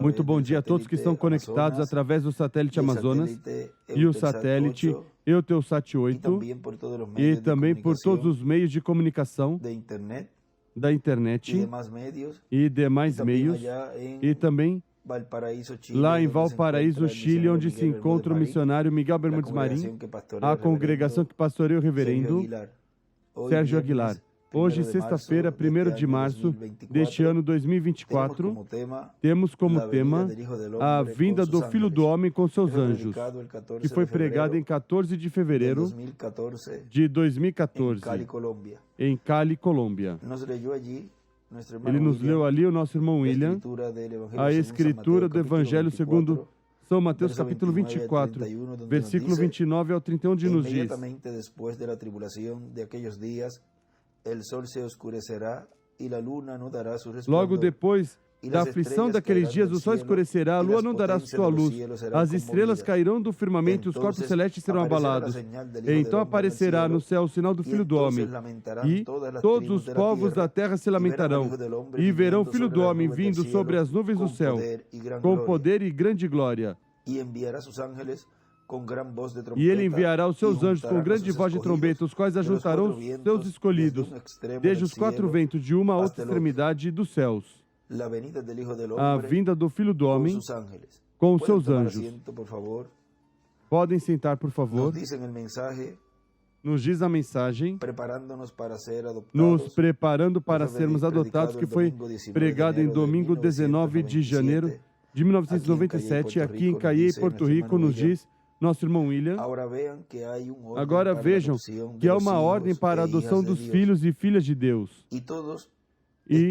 Muito bom dia a todos que estão conectados através do satélite Amazonas e o satélite Eutelsat 8 e também por todos os meios de comunicação da internet e demais meios e também lá em Valparaíso, Chile, onde se encontra o missionário Miguel Bermudes Marim, a congregação que pastoreia o reverendo Sérgio Aguilar. Hoje, sexta-feira, 1º de março deste ano 2024, temos como tema a vinda do Filho do Homem com seus anjos, que foi pregado em 14 de fevereiro de 2014, em Cali, Colômbia. Ele nos leu ali, o nosso irmão William, a escritura do Evangelho segundo São Mateus, capítulo 24, versículo 29 ao 31, onde nos diz: logo depois da aflição daqueles dias, o sol escurecerá, a lua não dará sua luz, as estrelas cairão do firmamento e os corpos celestes serão abalados. Então aparecerá no céu o sinal do Filho do Homem, e todos os povos da terra se lamentarão, e verão o Filho do Homem vindo sobre as nuvens do céu, com poder e grande glória. E ele enviará os seus anjos com grande voz de trombeta, os quais ajuntarão os seus escolhidos, desde os 4 ventos de uma a outra extremidade dos céus. A vinda do Filho do Homem com os seus anjos. Podem sentar, por favor. Nos diz a mensagem, nos preparando para sermos adotados, que foi pregado em domingo 19 de janeiro de 1997, aqui em Caiei, Porto Rico, nos diz nosso irmão William. Agora vejam que há uma ordem para a adoção dos filhos e filhas de Deus. E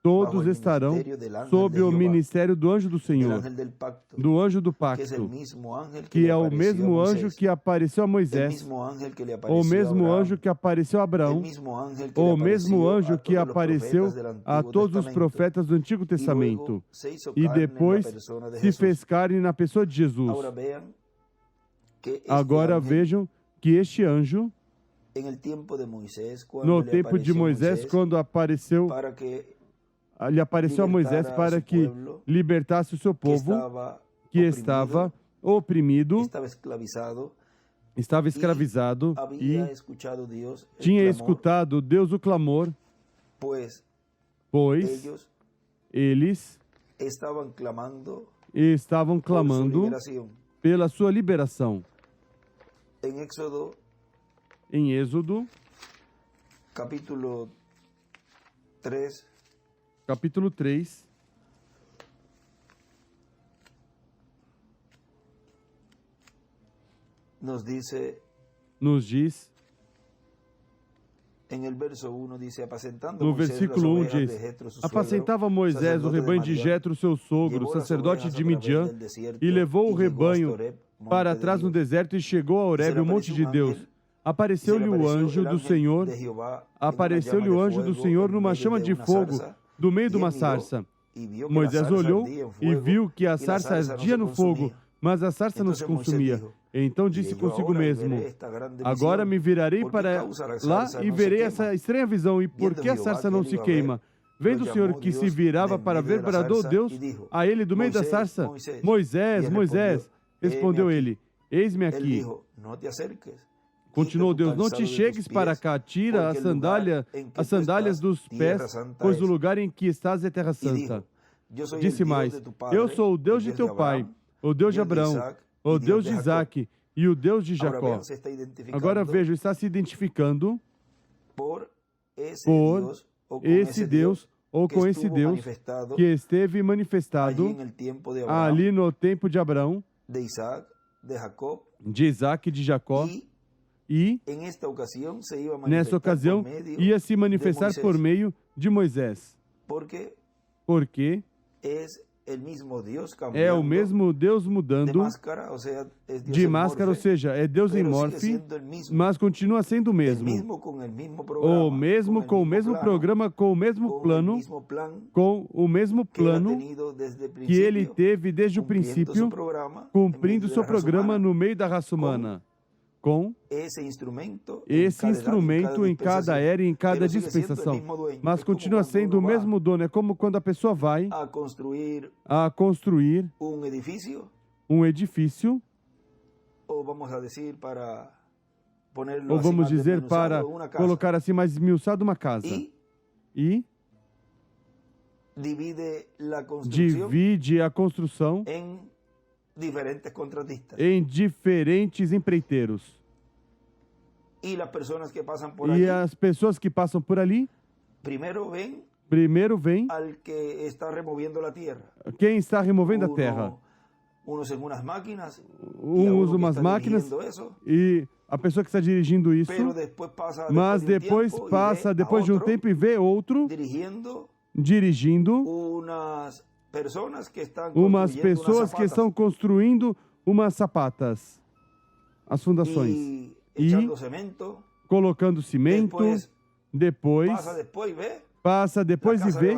todos estarão sob o ministério do anjo do Senhor, do anjo do pacto, que é o mesmo anjo que apareceu a Moisés, o mesmo anjo que apareceu a Abraão, o mesmo anjo que apareceu a todos os profetas do Antigo Testamento, e depois se fez carne na pessoa de Jesus. Agora vejam que este anjo, no tempo de Moisés, quando apareceu, ele apareceu a Moisés para que libertasse o seu povo, que estava oprimido, estava escravizado e tinha escutado Deus o clamor, pois eles estavam clamando pela sua liberação. Em Êxodo, capítulo 3, nos diz, no versículo 1 diz: apacentava Moisés o rebanho de Jetro, seu sogro, sacerdote de Midian, e levou o rebanho para trás no deserto e chegou a Horebe, o monte de Deus. Apareceu-lhe o anjo do Senhor, numa chama de fogo do meio de uma sarça. Moisés olhou e viu que a sarça ardia no fogo, mas a sarça não se consumia. Então disse consigo mesmo: agora me virarei para lá e verei essa estranha visão, e por que a sarça não se queima? Vendo o Senhor que se virava para ver, bradou Deus a ele do meio da sarça: Moisés, Moisés! Respondeu ele: eis-me aqui. Continuou Deus: não te chegues para cá, tira as sandálias dos pés, pois o lugar em que estás é terra santa. Disse mais: eu sou o Deus de teu pai, o Deus de Abraão, o Deus de Isaque e o Deus de Jacó. Agora veja, está se identificando por esse Deus, ou com esse Deus que esteve manifestado ali no tempo de Abraão, de Isaque e de Jacó, e nessa ocasião ia se manifestar por meio de Moisés. Porque é o mesmo Deus mudando de máscara, ou seja, é Deus em morfe, mas continua sendo o mesmo. O mesmo com o mesmo programa, com o mesmo plano, que ele teve desde o princípio, cumprindo seu programa no meio da raça humana, com esse instrumento em cada era e em cada dispensação. Mas continua sendo o mesmo dono. É como quando a pessoa vai a construir um edifício, ou vamos dizer, para colocar assim mais esmiuçado, uma casa. E divide a construção em diferentes empreiteiros. E as pessoas que passam por ali, primeiro vem quem está removendo a terra. Um usa umas máquinas e a pessoa que está dirigindo isso, mas depois passa, depois de um tempo, e vê outro dirigindo umas pessoas que estão construindo umas sapatas, as fundações, e colocando cimento. Depois passa depois e vê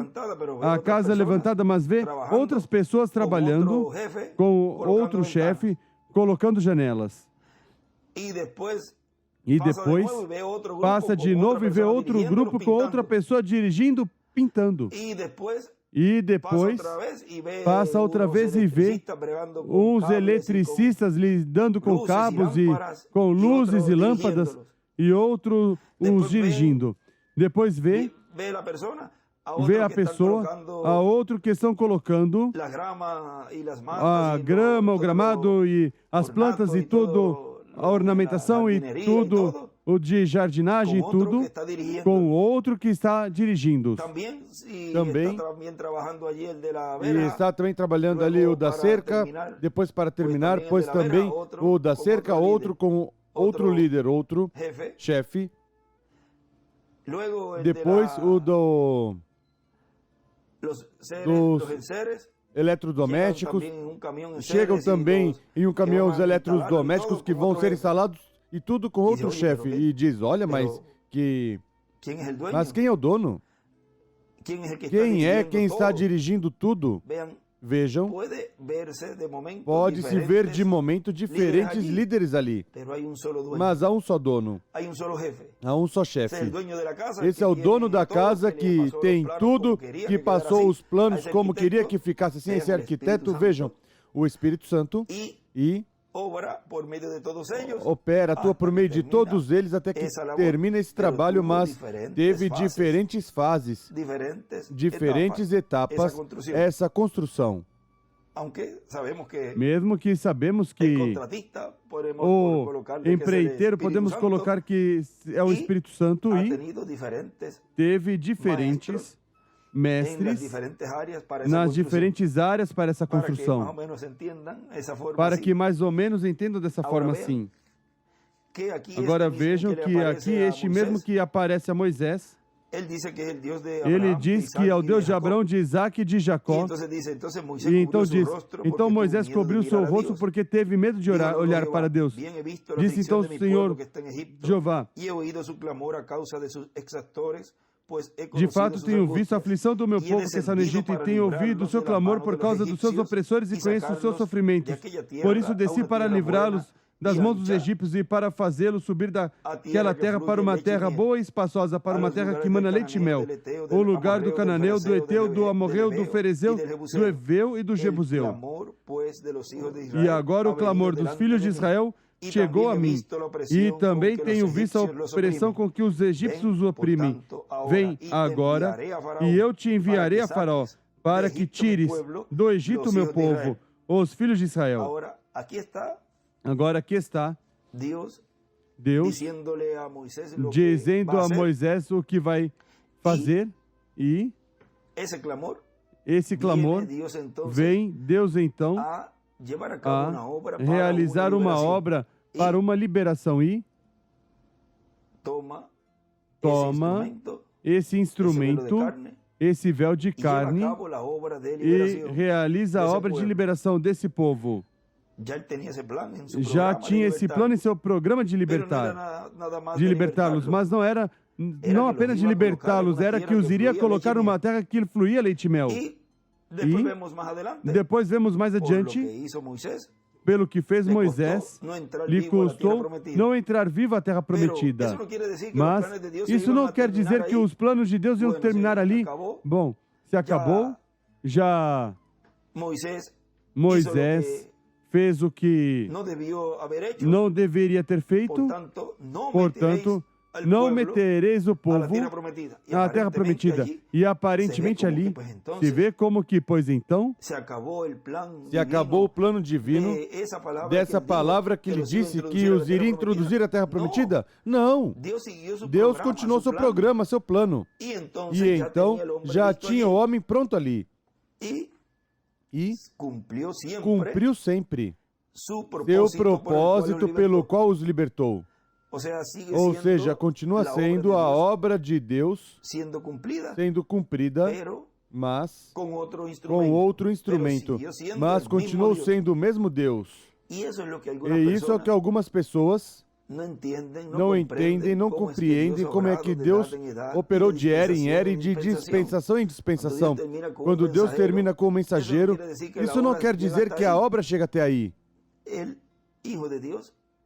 a casa levantada, mas vê outras pessoas trabalhando com outro chefe, colocando janelas. E depois passa de novo e vê outro grupo com outra pessoa dirigindo, pintando. E depois passa outra vez e vê uns eletricistas lidando com cabos e com luzes e lâmpadas, e outros uns dirigindo. Depois vê a pessoa, a outro que estão colocando a grama, o gramado e as plantas e tudo, a ornamentação e tudo, o de jardinagem e tudo, com outro que está dirigindo. Também está também trabalhando ali o da cerca, depois para terminar, pois também o da cerca, outro com outro líder, outro chefe. Depois o dos eletrodomésticos, chegam também em um caminhão os eletrodomésticos que vão ser instalados, e tudo com outro chefe. E diz, olha, mas quem é o dono? Quem está dirigindo tudo? Vejam, pode-se ver de momento diferentes líderes ali, mas há um só dono, há um só chefe. Esse é o dono da casa que tem tudo, que passou os planos como queria que ficasse assim, esse arquiteto. Vejam, o Espírito Santo e opera, atua por meio de todos eles até que termina esse trabalho, mas teve diferentes fases, diferentes etapas, essa construção. Mesmo que sabemos que o empreiteiro, podemos colocar que é o Espírito Santo, e teve diferentes mestres nas diferentes áreas para essa construção, para que mais ou menos entendam dessa forma assim. Agora vejam que aqui este mesmo que aparece a Moisés, ele diz que é o Deus de Abraão, de Isaac e de Jacó. E então diz, então Moisés cobriu seu rosto porque teve medo de olhar para Deus. Disse então o Senhor Jeová, de fato tenho visto a aflição do meu povo que está no Egito, e tenho ouvido o seu clamor por causa dos seus opressores, e conheço os seus sofrimentos. Por isso desci para livrá-los das mãos dos egípcios, e para fazê-los subir daquela terra para uma terra boa e espaçosa, para uma terra que mana leite e mel, o lugar do cananeu, do eteu, do amorreu, do ferezeu, do eveu e do jebuseu. E agora o clamor dos filhos de Israel chegou a mim, e também tenho visto a opressão com que os egípcios os oprimem. Vem agora, e eu te enviarei a Faraó, para que tires do Egito o meu povo, os filhos de Israel. Agora aqui está Deus dizendo a Moisés o que vai fazer, e esse clamor vem Deus então a realizar uma obra para uma liberação, e toma esse instrumento, esse véu de carne, e realiza a obra de liberação desse povo. Já tinha esse plano em seu programa de libertá-los, mas não era não apenas de libertá-los, era que os iria colocar numa terra que fluía leite e mel. E depois vemos mais adiante, pelo que fez Moisés, lhe custou não entrar vivo à terra prometida. Mas isso não quer dizer que os planos de Deus iam terminar ali. Bom, se acabou, já Moisés fez o que não deveria ter feito, portanto, não metereis o povo na terra prometida. E aparentemente ali se vê como que, pois então, se acabou o plano divino dessa palavra que ele disse que os iria introduzir à terra prometida? Não. Deus continuou seu programa, seu plano. E então já tinha o homem pronto ali. E cumpriu sempre seu propósito pelo qual os libertou. Ou seja, continua sendo a obra de Deus sendo cumprida, mas com outro instrumento. Mas continuou sendo o mesmo Deus. E isso é o que algumas pessoas não entendem, não compreendem como é que Deus operou de era em era e de dispensação em dispensação. Quando Deus termina com o mensageiro, isso não quer dizer que a obra chega até aí.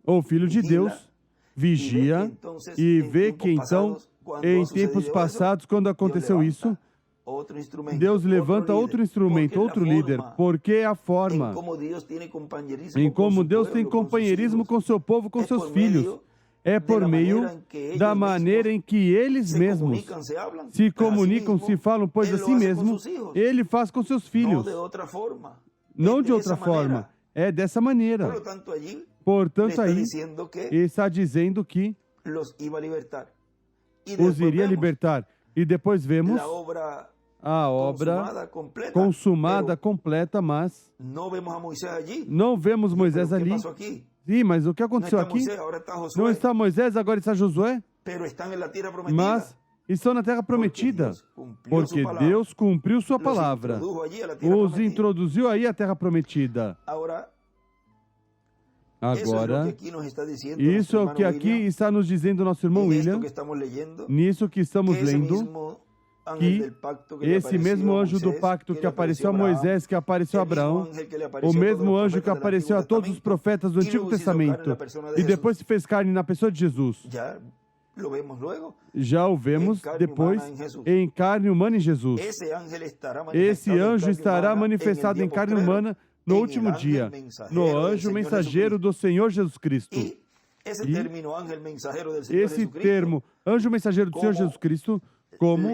O Filho de Deus vigia e vê que então, em tempos passados, quando aconteceu isso, Deus levanta outro instrumento, outro líder, porque é a forma em como Deus tem companheirismo com seu povo, com seus filhos. É por meio da maneira em que eles mesmos se comunicam, se falam, pois assim mesmo, Ele faz com seus filhos. Não de outra forma, é dessa maneira. Portanto, aí está dizendo que os iria libertar. E depois vemos a obra consumada, completa, mas não vemos Moisés ali. Sim, mas o que aconteceu aqui? Não está Moisés, agora está Josué? Mas estão na terra prometida, porque Deus cumpriu sua palavra. Os introduziu aí à terra prometida. Agora, isso é o que aqui está nos dizendo nosso irmão William, nisso que estamos lendo, que esse mesmo anjo do pacto que apareceu a Moisés, que apareceu a Abraão, o mesmo anjo que apareceu a todos os profetas do Antigo Testamento, e depois se fez carne na pessoa de Jesus. Já o vemos depois em carne humana em Jesus. Esse anjo estará manifestado em carne humana no último dia, no anjo mensageiro do Senhor Jesus Cristo. E esse termo, anjo mensageiro do Senhor Jesus Cristo, como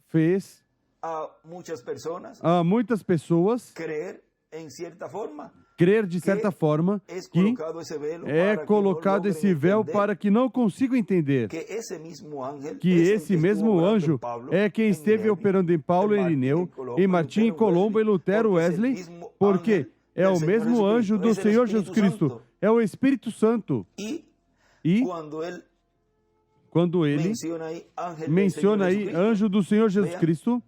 fez a muitas pessoas crer de certa forma que é colocado esse véu para que não consigam entender que esse mesmo anjo é quem esteve operando em Paulo, em Irineu, em Martim, em Colombo, em Lutero, Wesley, porque é o mesmo anjo do Senhor Jesus Cristo, é o Espírito Santo. E quando ele menciona aí anjo do Senhor Jesus Cristo,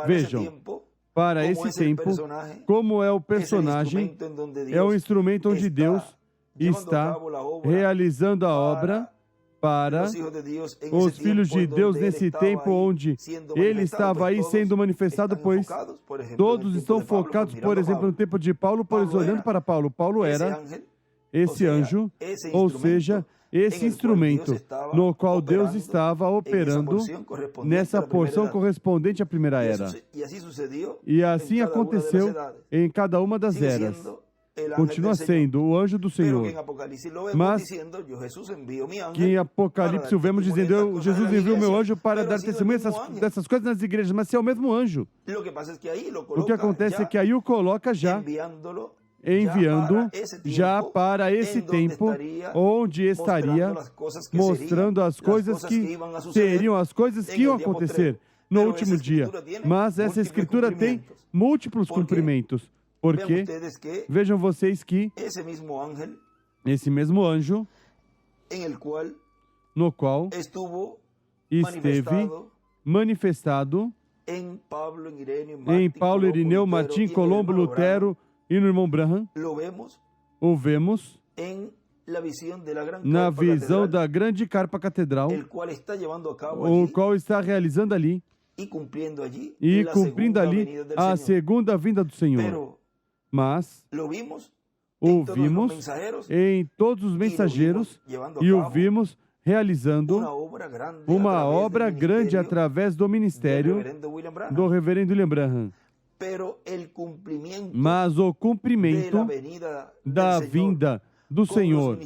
vejam, para esse tempo, como é o personagem, é o instrumento onde Deus está realizando a obra para os filhos de Deus nesse tempo onde ele estava aí sendo manifestado, pois todos estão focados, por exemplo, no tempo de Paulo, pois olhando para Paulo. Paulo era esse anjo, ou seja, esse instrumento no qual Deus estava operando nessa porção correspondente à primeira era. E assim aconteceu em cada uma das eras. Continua sendo o anjo do Senhor. Mas que em Apocalipse o vemos dizendo, Jesus enviou meu anjo para dar testemunho dessas coisas nas igrejas, mas se é o mesmo anjo. O que acontece é que aí o coloca já enviando já para esse tempo, onde estaria mostrando as coisas que seriam, as coisas que iam acontecer no último dia. Mas essa escritura tem múltiplos cumprimentos, porque vejam vocês que esse mesmo anjo, no qual esteve manifestado em Paulo, Irineu, Martim, Colombo, Lutero, e no irmão Branham, o vemos na visão da grande carpa catedral, o qual está realizando ali e cumprindo ali a segunda vinda do Senhor. Mas ouvimos em todos os mensageiros e o vimos realizando uma obra grande através do ministério do reverendo William Branham. Mas o cumprimento da vinda do Senhor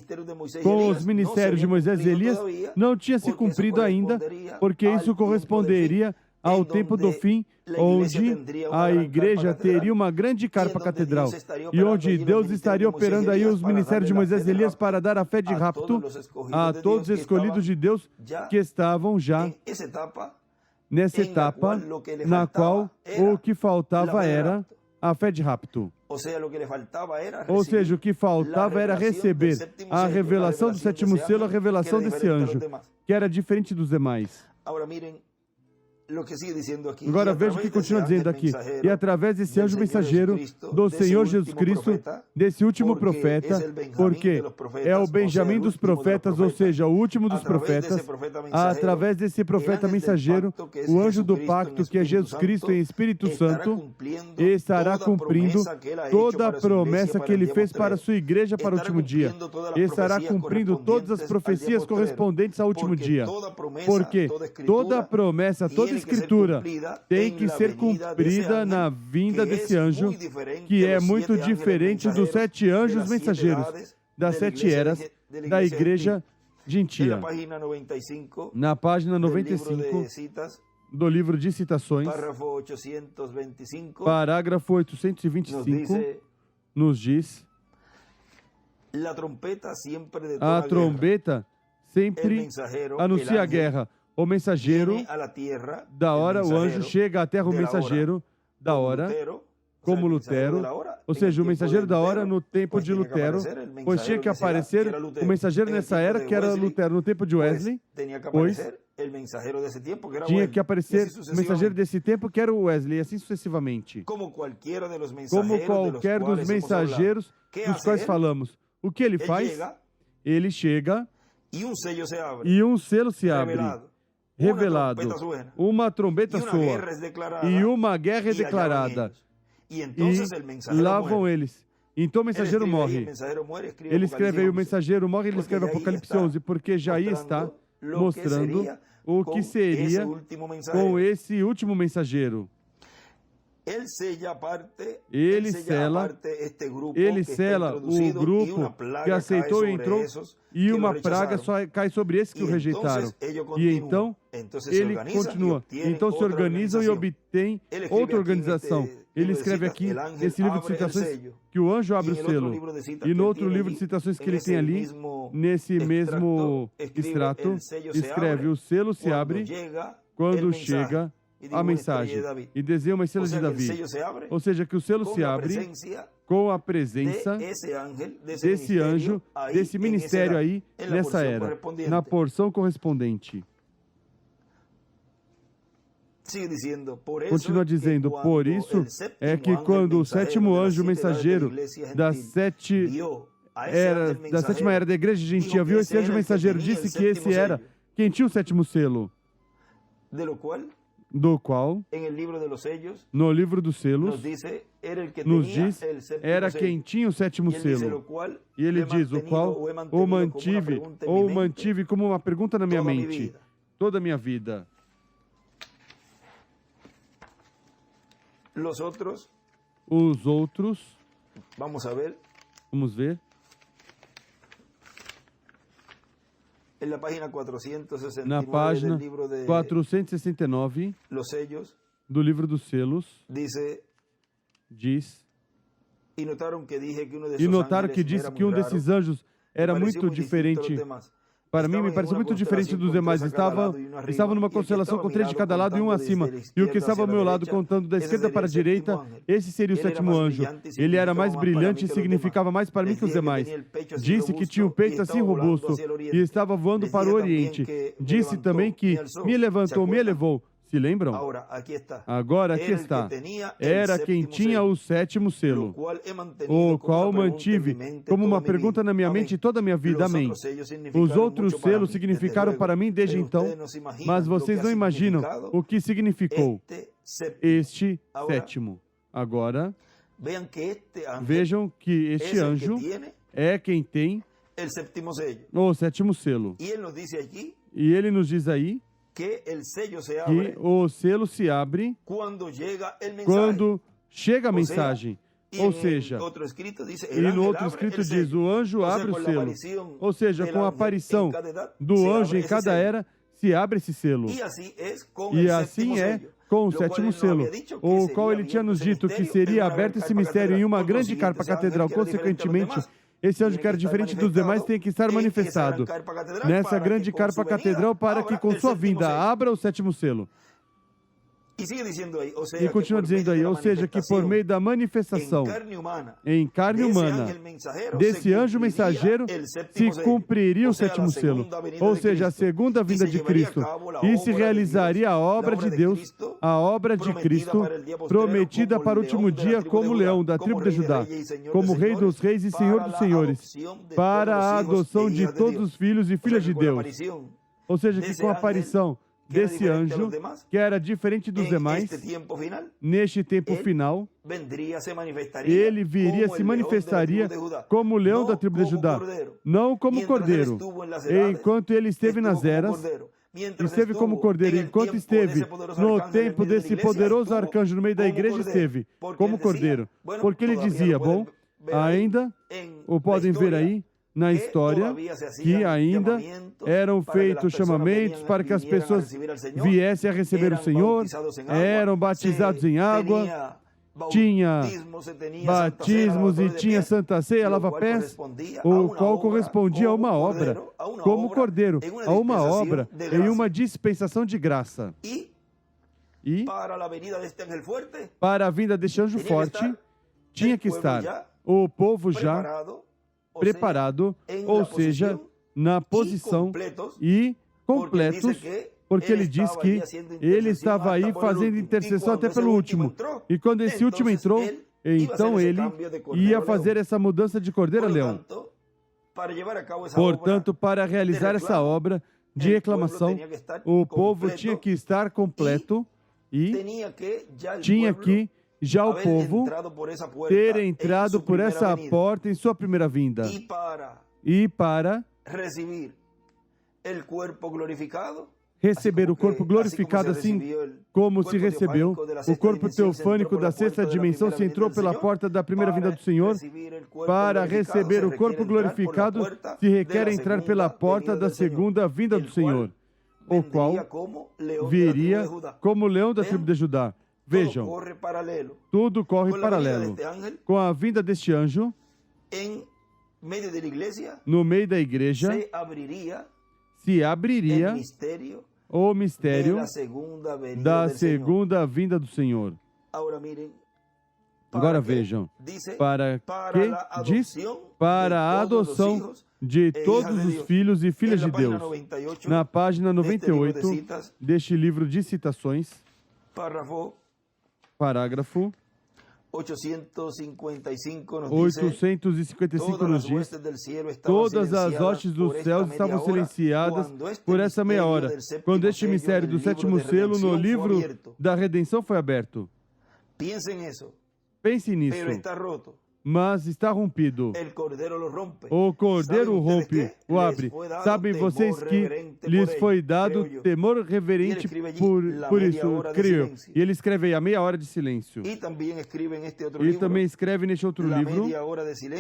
com os ministérios de Moisés e Elias não tinha se cumprido ainda, porque isso corresponderia ao tempo do fim, onde a igreja teria uma grande carpa catedral e onde Deus estaria operando aí os ministérios de Moisés e Elias para dar a fé de rapto a todos os escolhidos de Deus que estavam já nessa etapa na qual o que faltava era a fé de rapto. Ou seja, o que faltava era receber a revelação do sétimo selo, a revelação desse anjo, que era diferente dos demais. Agora veja o que continua dizendo aqui. E através desse anjo mensageiro do Senhor Jesus Cristo, desse último profeta, porque é o Benjamim dos profetas, ou seja, o último dos profetas, através desse profeta mensageiro, o anjo do pacto, que é Jesus Cristo em Espírito Santo, estará cumprindo toda a promessa que ele fez para a sua igreja para o último dia. Estará cumprindo todas as profecias correspondentes ao último dia. Porque toda promessa, toda Escritura tem que ser cumprida na vinda desse anjo, que é muito diferente dos 7 anjos mensageiros, das 7 eras da igreja gentia. Na página 95 do livro de citações, parágrafo 825, nos diz: a trombeta sempre anuncia a guerra. O mensageiro da hora, o anjo chega à terra, o mensageiro da hora, como Lutero, ou seja, o mensageiro da hora no tempo de Lutero, pois tinha que aparecer o mensageiro nessa era, que era Lutero, no tempo de Wesley, pois tinha que aparecer o mensageiro desse tempo, que era o Wesley, e assim sucessivamente. Como qualquer dos mensageiros dos quais falamos. O que ele faz? Ele chega e um selo se abre. Revelado, uma trombeta soa e uma guerra é declarada, e lá vão eles. Então o mensageiro morre. Ele escreve aí, o mensageiro morre, ele escreve Apocalipse 11, porque já aí está mostrando o que seria com esse último mensageiro. Ele sela o grupo que aceitou e entrou, e uma praga só cai sobre esses que o rejeitaram. E então, ele continua. Então se organizam e obtêm outra organização. Ele escreve aqui, nesse livro de citações, que o anjo abre o selo. E no outro livro de citações que ele tem ali, nesse mesmo extrato, escreve: o selo se abre quando chega a mensagem, e desenha uma estrela de Davi. Ou seja, que o selo se abre com a presença desse anjo, desse ministério aí, nessa era, na porção correspondente. Continua dizendo: por isso é que quando o sétimo anjo mensageiro da sétima era da igreja gentia viu esse anjo mensageiro, disse que esse era quem tinha o sétimo selo, do qual, no livro dos selos, nos diz, era quem tinha o sétimo selo. E ele diz: o qual o mantive como uma pergunta na minha mente, toda a minha vida. Os outros, vamos ver. Na página 469 do livro dos selos, diz: e notaram que disse que um desses anjos era muito diferente. Para mim, me pareceu muito diferente dos demais. Estava numa constelação com 3 de cada lado e um acima. E o que estava ao meu lado, contando da esquerda para a direita, esse seria o sétimo anjo. Ele era mais brilhante e significava mais para mim que os demais. Disse que tinha o peito assim robusto e estava voando para o Oriente. Disse também que me levantou, me elevou. Se lembram? Agora aqui está. Era quem tinha o sétimo selo, o qual mantive como uma pergunta na minha mente toda a minha vida. Amém. Os outros selos significaram para mim desde então, mas vocês não imaginam o que significou este sétimo. Agora, Vejam que este anjo é quem tem o sétimo selo. E ele nos diz aí que o selo se abre quando chega a mensagem. Ou seja, e no outro escrito diz, o anjo abre o selo. Ou seja, com a aparição do anjo em cada era, se abre esse selo. E assim é com o sétimo selo, o qual ele tinha nos dito que seria aberto esse mistério em uma grande carpa catedral. Consequentemente, esse anjo que era diferente dos demais tem que estar manifestado nessa grande carpa catedral para que com sua vinda abra o sétimo selo. E continua dizendo aí, ou seja, que por meio da manifestação em carne humana desse anjo mensageiro se cumpriria o sétimo selo, ou seja, a segunda vinda de Cristo, e se realizaria a obra de Deus, a obra de Cristo, prometida para o último dia como leão da tribo de Judá, como rei dos reis e senhor dos senhores, para a adoção de todos os filhos e filhas de Deus. Ou seja, que com a aparição desse anjo, que era diferente dos demais, neste tempo final, ele viria, se manifestaria como o leão da tribo de Judá, não como cordeiro. Enquanto ele esteve nas eras, esteve como cordeiro. Enquanto esteve no tempo desse poderoso arcanjo no meio da igreja, esteve como cordeiro. Porque ele dizia, bom, ainda, o podem ver aí, na história, que ainda eram feitos chamamentos para que as pessoas viessem a receber o Senhor, eram batizados em água, tinha batismos e tinha Santa Ceia, lava-pés, o qual correspondia a uma obra, como cordeiro, a uma obra em uma dispensação de graça. E para a vinda deste anjo forte, tinha que estar o povo já preparado, ou seja, na posição e completos, porque ele diz que ele estava aí fazendo intercessão até pelo último. E quando esse último entrou, então ele ia fazer essa mudança de cordeiro a leão. Portanto, para realizar essa obra de reclamação, o povo tinha que estar completo e tinha que já o povo ter entrado por essa porta em sua primeira vinda. E para receber o corpo glorificado, assim como se recebeu o corpo teofânico da sexta dimensão, se entrou pela porta da primeira vinda do Senhor. Para receber o corpo glorificado, se requer entrar pela porta da segunda vinda do Senhor, o qual viria como leão da tribo de Judá. Vejam, tudo corre paralelo. Com a vinda deste anjo, no meio da igreja, se abriria o mistério da segunda vinda do Senhor. Agora vejam, para que diz? Para a adoção de todos os filhos e filhas de Deus. Na página 98 deste livro de citações, parágrafo 855 nos diz: todas as hostes dos céus estavam silenciadas por essa meia hora, quando este mistério do sétimo selo no livro da redenção foi aberto. Pense nisso. Mas está rompido. O cordeiro rompe, o abre. Sabem vocês que lhes foi dado temor reverente por isso, creio. E ele escreve aí a meia hora de silêncio. E também escreve neste outro livro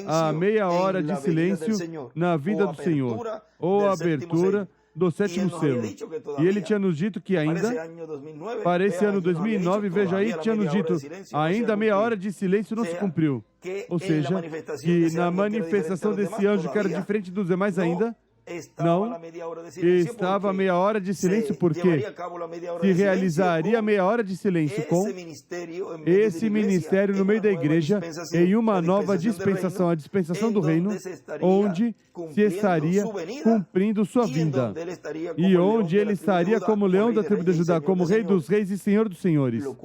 a meia hora de silêncio na vida do Senhor, ou a abertura do sétimo selo. E ele tinha nos dito que ainda, para esse ano 2009, veja aí, tinha nos dito, ainda meia hora de silêncio não se cumpriu. Ou seja, que na manifestação desse anjo, que era diferente dos demais ainda, não estava a meia hora de silêncio, porque se realizaria a meia hora de silêncio com esse ministério no meio da igreja em uma nova dispensação, a dispensação do reino, onde se estaria cumprindo sua vinda e onde ele estaria como leão da tribo de Judá, como rei dos reis e senhor dos senhores, o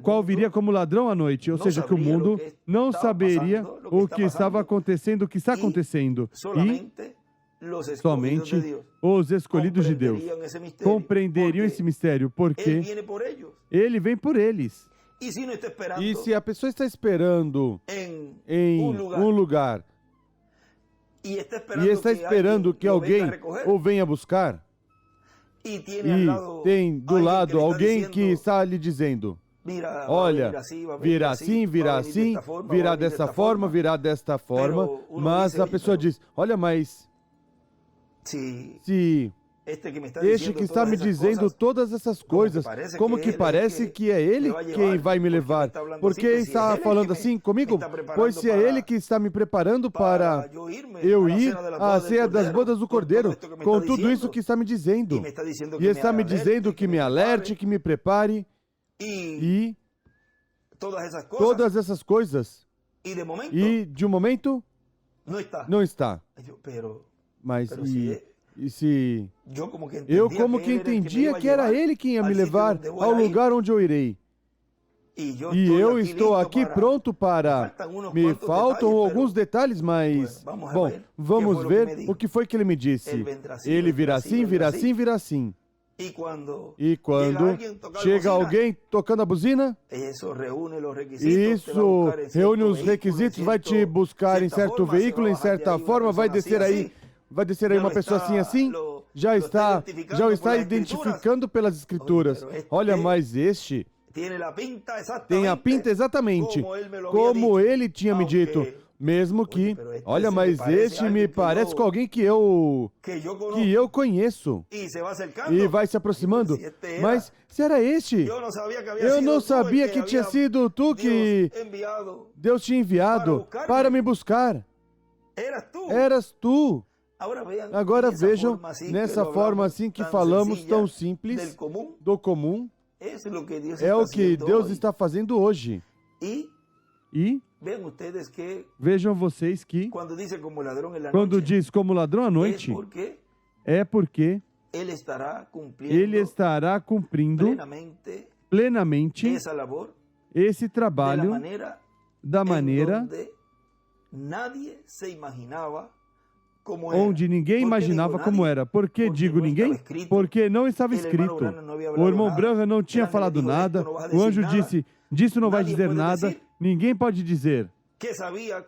qual viria como ladrão à noite, ou seja, que o mundo não saberia o que estava acontecendo, o que está acontecendo, somente os escolhidos de Deus compreenderiam esse mistério, porque Ele vem por eles. E se a pessoa está esperando em um lugar e está esperando que alguém o venha buscar, e tem do lado alguém que está lhe dizendo: olha, virá assim, virá dessa forma, virá desta forma, mas a pessoa diz: olha, mas se este que está me dizendo todas essas coisas, como que parece que é ele quem vai me levar? Por que está falando assim comigo? Pois se é ele que está me preparando para eu ir à ceia das bodas do Cordeiro, com tudo isso que está me dizendo. E está me dizendo que me alerte, que me prepare, e todas essas coisas, e de um momento, não está. Mas e se eu como que entendia que era ele quem ia me levar ao lugar onde eu irei. E eu estou aqui pronto para... Me faltam alguns detalhes, mas... Bom, vamos ver o que foi que ele me disse. Ele virá assim, virá assim, virá assim. E quando chega alguém tocando a buzina, isso reúne os requisitos, vai te buscar em certo veículo, em certa forma, vai descer aí uma pessoa assim, já está identificando pelas escrituras. Olha, mas este tem a pinta exatamente como ele tinha me dito. Mesmo que, olha, mas este me parece com alguém que eu conheço. E vai se aproximando. Mas se era este, eu não sabia que tinha sido tu que Deus tinha enviado para me buscar. Eras tu. Agora vejam, nessa forma assim que falamos, tão simples, do comum, é o que Deus está fazendo hoje. E vejam vocês que, quando diz como ladrão à noite, é porque Ele estará cumprindo plenamente esse trabalho da maneira onde ninguém imaginava como era. Por que digo ninguém? Porque não estava escrito. O irmão Branham não tinha falado nada. O anjo disse, disso não vai dizer nada. Ninguém pode dizer que sabia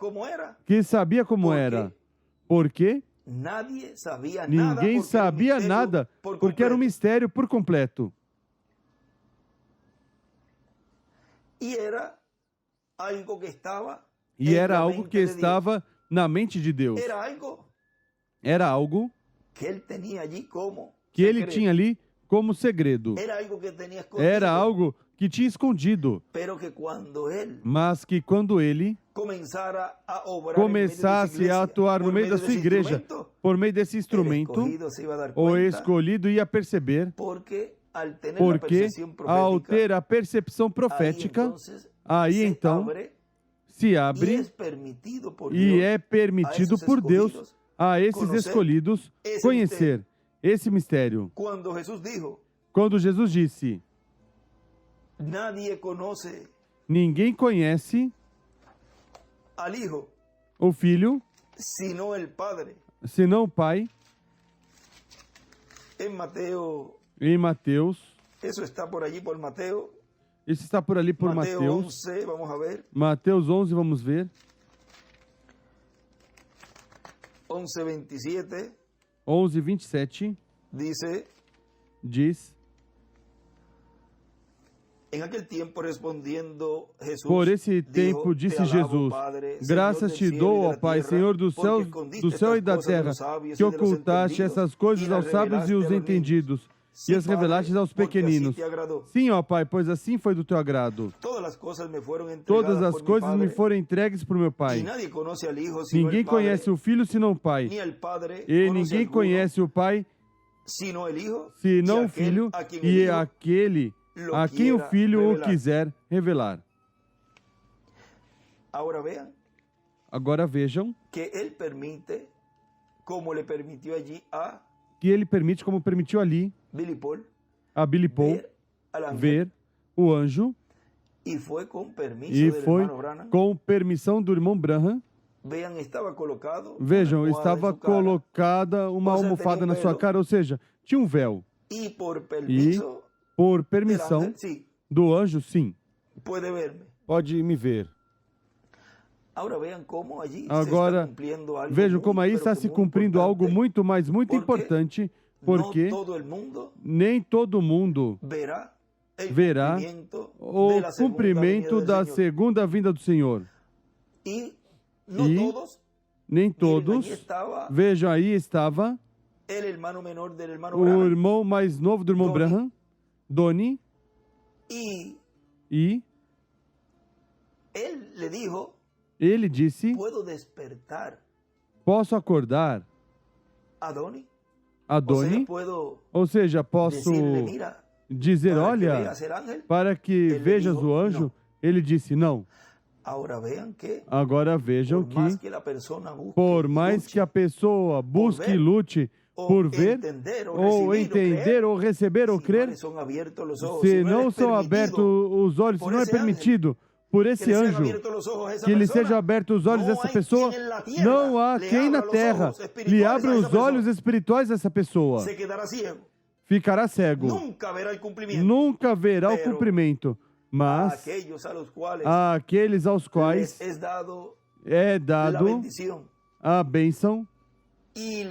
como era. Por quê? Ninguém sabia nada, porque era um mistério por completo. E era algo que estava na mente de Deus. Era algo que ele tinha ali como segredo. Era algo que tinha escondido. Mas que quando ele começasse a atuar no meio da sua igreja, por meio desse instrumento, o escolhido ia perceber, porque ao ter a percepção profética, aí então se abre e é permitido por Deus a esses escolhidos conhecer esse mistério. Quando Jesus disse, ninguém conhece o Filho, senão o Pai. Em Mateus, isso está por ali por Mateus. Mateus 11, vamos ver. 11:27 diz: por esse tempo disse Jesus, graças te dou, ó Pai, Senhor do céu e da terra, que ocultaste essas coisas aos sábios e os entendidos, e as revelaste aos pequeninos. Sim, ó Pai, pois assim foi do teu agrado. Todas as coisas me foram entregues por meu Pai. Ninguém conhece o Filho senão o Pai. E ninguém conhece o Pai senão o Filho e aquele a quem o Filho o quiser revelar. Agora vejam que ele permite, como permitiu ali a Billy Paul ver o anjo, e foi com permissão do irmão Branham Vejam, estava colocada uma almofada na sua cara, ou seja, tinha um véu. E, por permissão do anjo, sim, pode me ver. Agora, vejam como aí está se cumprindo algo muito importante, porque nem todo mundo verá o cumprimento da segunda vinda do Senhor. E nem todos, vejam, aí estava o irmão mais novo do irmão Branham, Doni, e ele disse: posso acordar a Doni? Ou seja, posso dizer, olha, para que vejas o anjo? Ele disse, não. Agora vejam que, por mais que a pessoa busque e lute por ver, ou entender, ou receber, ou crer, se não são abertos os olhos, se não é permitido por esse anjo que lhe seja abertos os olhos dessa pessoa, não há quem na terra lhe abra os olhos espirituais dessa pessoa. Ficará cego. Nunca verá o cumprimento. Mas àqueles aos quais é dado a bênção e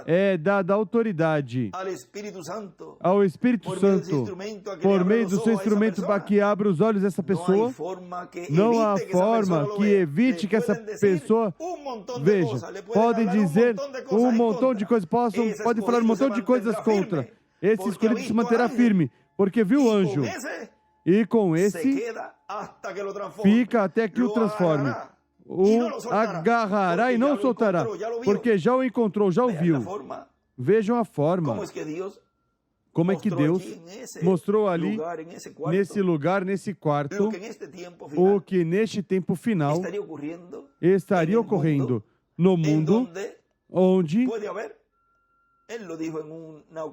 é dada a autoridade ao Espírito Santo por meio do seu instrumento para que abra os olhos dessa pessoa. Não há forma que evite que essa pessoa veja. Podem dizer um montão de coisas, podem falar um montão de coisas contra. Esse escolhido se manterá firme, porque viu o anjo. E com esse fica até que o transforme. O agarrará e não soltará, porque já o encontrou, já o viu. Vejam a forma. Como é que Deus mostrou ali, nesse lugar, nesse quarto, o que neste tempo final estaria ocorrendo no mundo, onde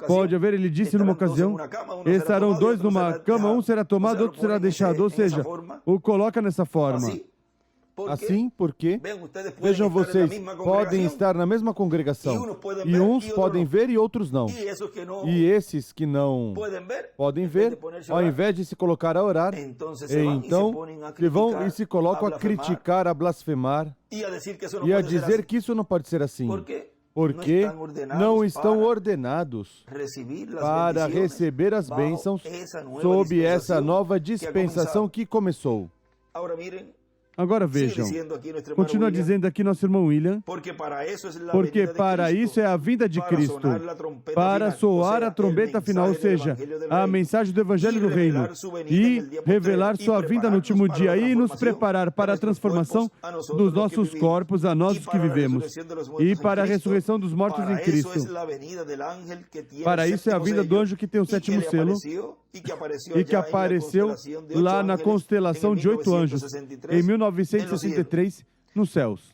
pode haver, ele disse numa ocasião, estarão dois numa cama, um será tomado, outro será deixado. Ou seja, o coloca nessa forma. Assim, porque, vejam vocês, podem estar na mesma congregação, e uns podem ver e outros não. E esses que não podem ver, ao invés de se colocar a orar, então se vão e se colocam a criticar, a blasfemar, e a dizer que isso não pode ser assim. Porque não estão ordenados para receber as bênçãos sob essa nova dispensação que começou. Agora vejam, continua dizendo aqui nosso irmão William, porque para isso é a vinda de Cristo, para soar a trombeta final, ou seja, a mensagem do Evangelho do Reino, e revelar sua vinda no último dia, e nos preparar para a transformação dos nossos corpos, a nós que vivemos, e para a ressurreição dos mortos em Cristo. Para isso é a vinda do anjo que tem o sétimo selo, e que apareceu lá na constelação de 8 anjos, em 1963, nos céus.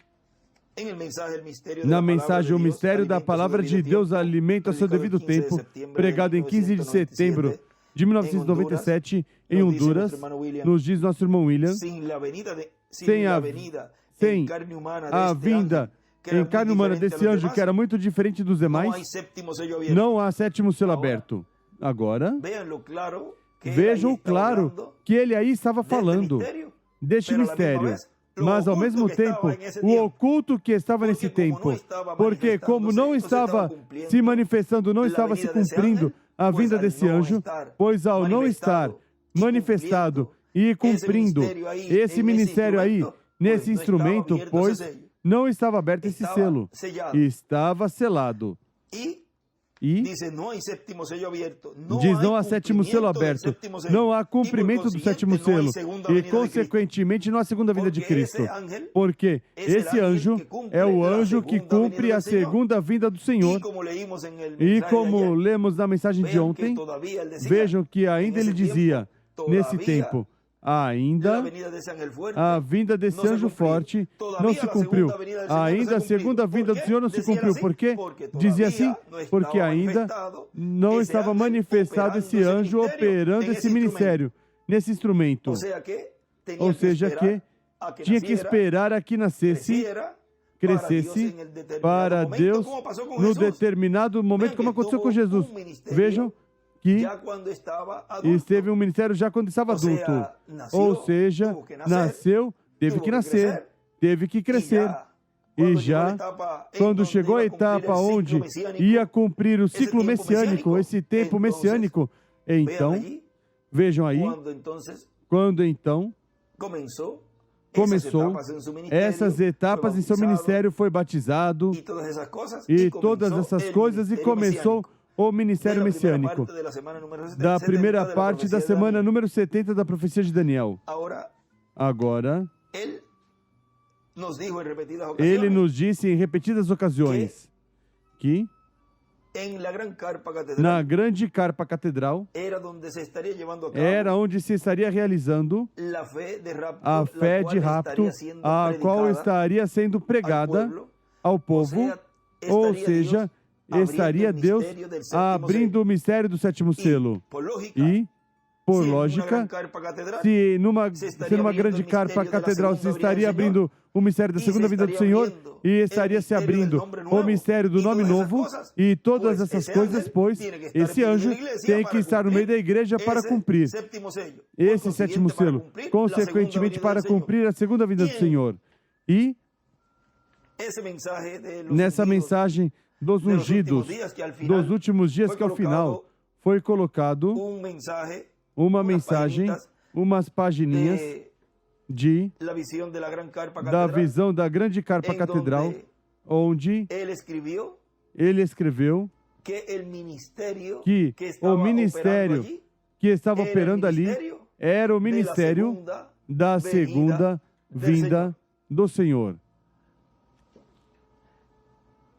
Na mensagem, o mistério da palavra de Deus alimenta seu devido tempo, pregado em 15 de setembro de 1997, em Honduras, nos diz nosso irmão William, sem a vinda em carne humana desse anjo, que era muito diferente dos demais, não há sétimo selo aberto. Agora, vejam claro que ele aí estava falando deste mistério, mas ao mesmo tempo, o oculto que estava nesse tempo, porque como não estava se manifestando, não estava se cumprindo a vinda desse anjo, pois ao não estar manifestado e cumprindo esse ministério aí, nesse instrumento, pois não estava aberto esse selo, estava selado. E diz, não há sétimo selo aberto, não há cumprimento do sétimo selo, e consequentemente não há segunda vinda de Cristo, porque esse anjo é o anjo que cumpre a segunda vinda do Senhor. E como lemos na mensagem de ontem, vejam que ainda ele dizia, nesse tempo, ainda a vinda desse anjo forte não se cumpriu. Ainda a segunda vinda do Senhor não se cumpriu. Por quê? Dizia assim, porque ainda não estava manifestado esse anjo operando esse ministério, nesse instrumento. Ou seja que tinha que esperar a que nascesse, crescesse para Deus no determinado momento, como aconteceu com Jesus. Vejam que esteve um ministério já quando estava adulto. Ou seja, nasceu, teve que nascer, teve que crescer. E já, quando chegou a etapa onde ia cumprir o ciclo messiânico, esse tempo messiânico, então, vejam aí, quando então começou essas etapas em seu ministério, foi batizado e todas essas coisas, e começou o ministério messiânico da primeira parte da semana número 70 da profecia de Daniel. Agora, ele nos disse em repetidas ocasiões que na grande carpa catedral era onde se estaria realizando a fé de rapto, a qual estaria sendo pregada ao povo, ou seja, estaria Deus abrindo o mistério do sétimo selo. E, por lógica, se numa grande carpa catedral se estaria abrindo o mistério da segunda vinda do Senhor, e estaria se abrindo o mistério do nome novo, e todas essas coisas, pois esse anjo tem que estar no meio da igreja para cumprir esse sétimo selo, consequentemente para cumprir a segunda vinda do Senhor. E nessa mensagem dos ungidos, dos últimos dias, que ao final foi colocado uma mensagem, umas pagininhas da visão da grande carpa catedral, onde ele escreveu que o ministério que estava operando ali era o ministério da segunda vinda do Senhor.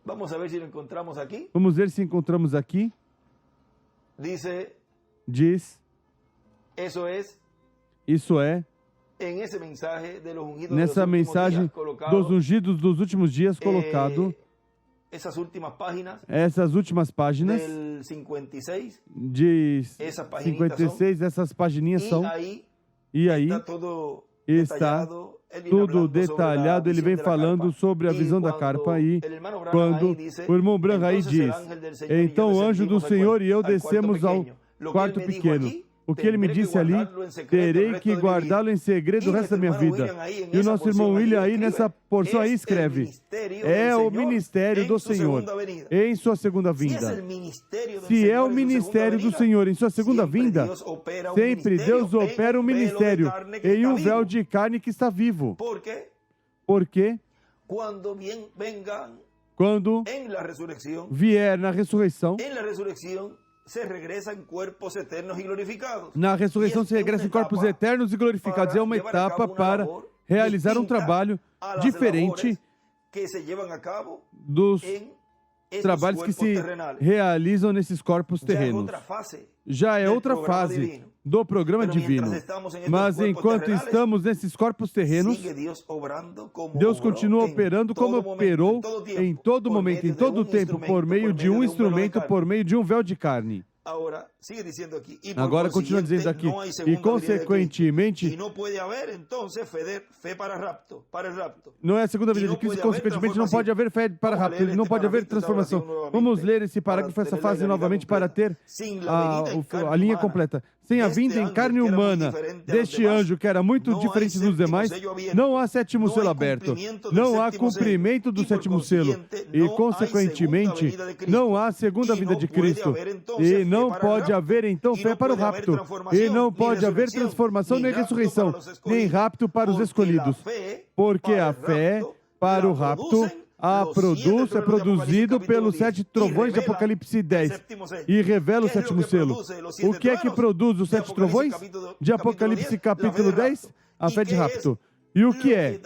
Vamos ver se encontramos aqui. Diz, isso é, nessa mensagem dos ungidos dos últimos dias colocado, essas últimas páginas de 56, essas pagininhas são, e aí está tudo detalhado. Ele vem falando sobre a visão da carpa, e quando o irmão Branham diz, então o anjo do Senhor e eu descemos ao quarto pequeno. O que ele me disse ali, terei que guardá-lo em segredo o resto da minha vida. E o nosso irmão William aí, nessa porção aí, escreve, é o ministério do Senhor em sua segunda vinda. Se é o ministério do Senhor em sua segunda vinda, sempre Deus opera um ministério em um véu de carne que está vivo. Porque quando vier na ressurreição, na ressurreição se regressa em corpos eternos e glorificados. É uma etapa para realizar um trabalho diferente dos trabalhos que se realizam nesses corpos terrenos. Já é outra fase do programa divino. Mas enquanto estamos nesses corpos terrenos, Deus continua operando como operou em todo momento, em todo o tempo, por meio de um instrumento, por meio de um véu de carne. Agora continua dizendo aqui, e consequentemente, não é a segunda vinda de Cristo, consequentemente não pode haver fé para rapto, não pode haver transformação. Vamos ler esse parágrafo, essa fase novamente, para ter a linha completa. Sem a vinda em carne humana deste anjo, que era muito diferente dos demais, não há sétimo selo aberto, não há cumprimento do sétimo selo, e consequentemente não há segunda vinda de Cristo, e não pode haver então fé para o rapto, e não pode haver transformação nem ressurreição, nem rapto para os escolhidos, porque a fé para o rapto é produzido pelos 7 trovões de Apocalipse 10 e revela o sétimo selo. O que é que produz os 7 trovões de Apocalipse capítulo 10? A fé de rapto. E o que é?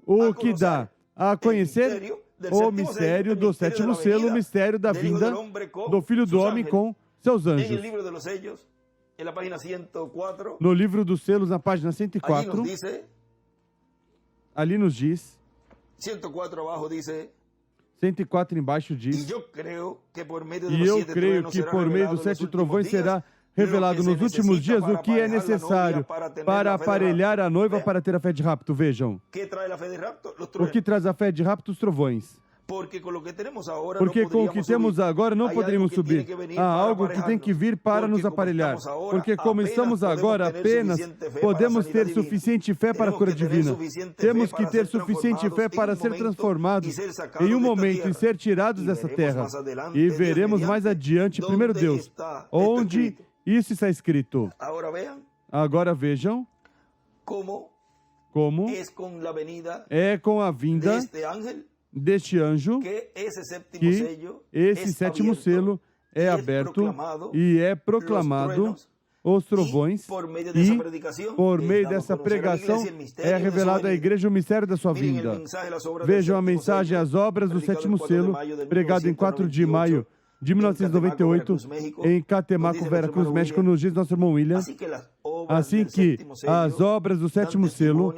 O que dá a conhecer o mistério do sétimo selo, o mistério da vinda do Filho do Homem com seus anjos. No livro dos selos, na página 104, ali nos diz, 104 embaixo diz, e eu creio que por meio dos 7 trovões será revelado nos últimos dias o que é necessário para aparelhar a noiva para ter a fé de rapto. Vejam. O que traz a fé de rapto? Os trovões. Porque com o que temos agora não poderíamos subir. Há algo que tem que vir para nos aparelhar. Porque como estamos agora, apenas podemos ter suficiente fé para a cura divina. Temos que ter suficiente fé para ser transformados em um momento e ser tirados dessa terra. E veremos mais adiante, primeiro Deus, onde isso está escrito. Agora vejam como é com a vinda deste anjo que esse sétimo selo é aberto e é proclamado os trovões e por meio dessa pregação é revelado à igreja o mistério da sua vinda. Vejam a mensagem, as obras do sétimo selo, pregado em 4 de maio de 1998 em Catemaco, Veracruz, México, nos dias do nosso irmão William. Assim que as obras do sétimo selo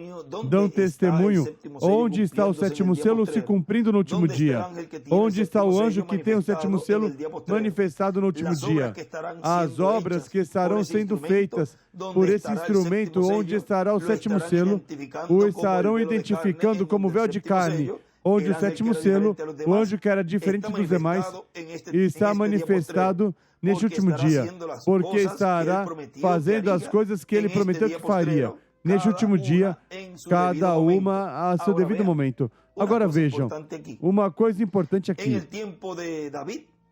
dão testemunho onde está o sétimo selo se cumprindo no último dia. Onde está o anjo que tem o sétimo selo manifestado no último dia. As obras que estarão sendo feitas por esse instrumento onde estará o sétimo selo, o estarão identificando como véu de carne, onde o sétimo selo, o anjo que era diferente dos demais, está manifestado neste último dia, porque estará fazendo as coisas que ele prometeu que faria. Neste último dia, cada uma a seu devido momento. Agora vejam, uma coisa importante aqui.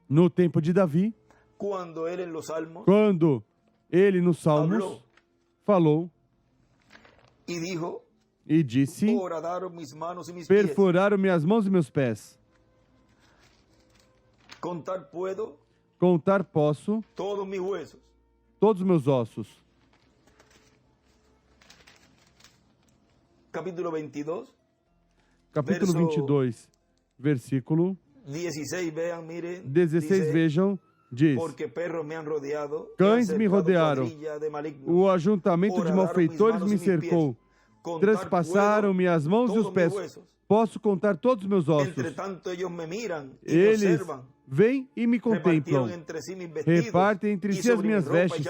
No tempo de Davi, quando ele nos Salmos falou e disse: perfuraram minhas mãos e meus pés. Contar posso todos os meus ossos. Capítulo 22, versículo 16, vejam, diz: cães me rodearam, o ajuntamento de malfeitores me cercou, traspassaram-me as mãos e os pés. Posso contar todos os meus ossos. Eles vêm e me contemplam, repartem entre si as minhas vestes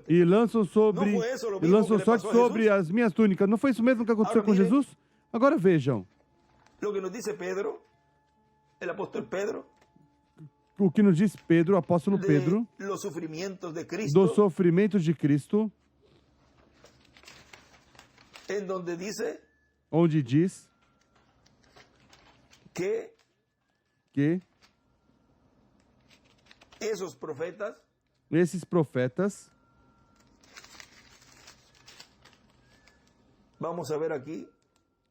e lançam sorte sobre as minhas túnicas. Não foi isso mesmo que aconteceu com Jesus? Agora vejam. O que nos diz Pedro, o apóstolo Pedro, dos sofrimentos de Cristo, onde diz que esses profetas,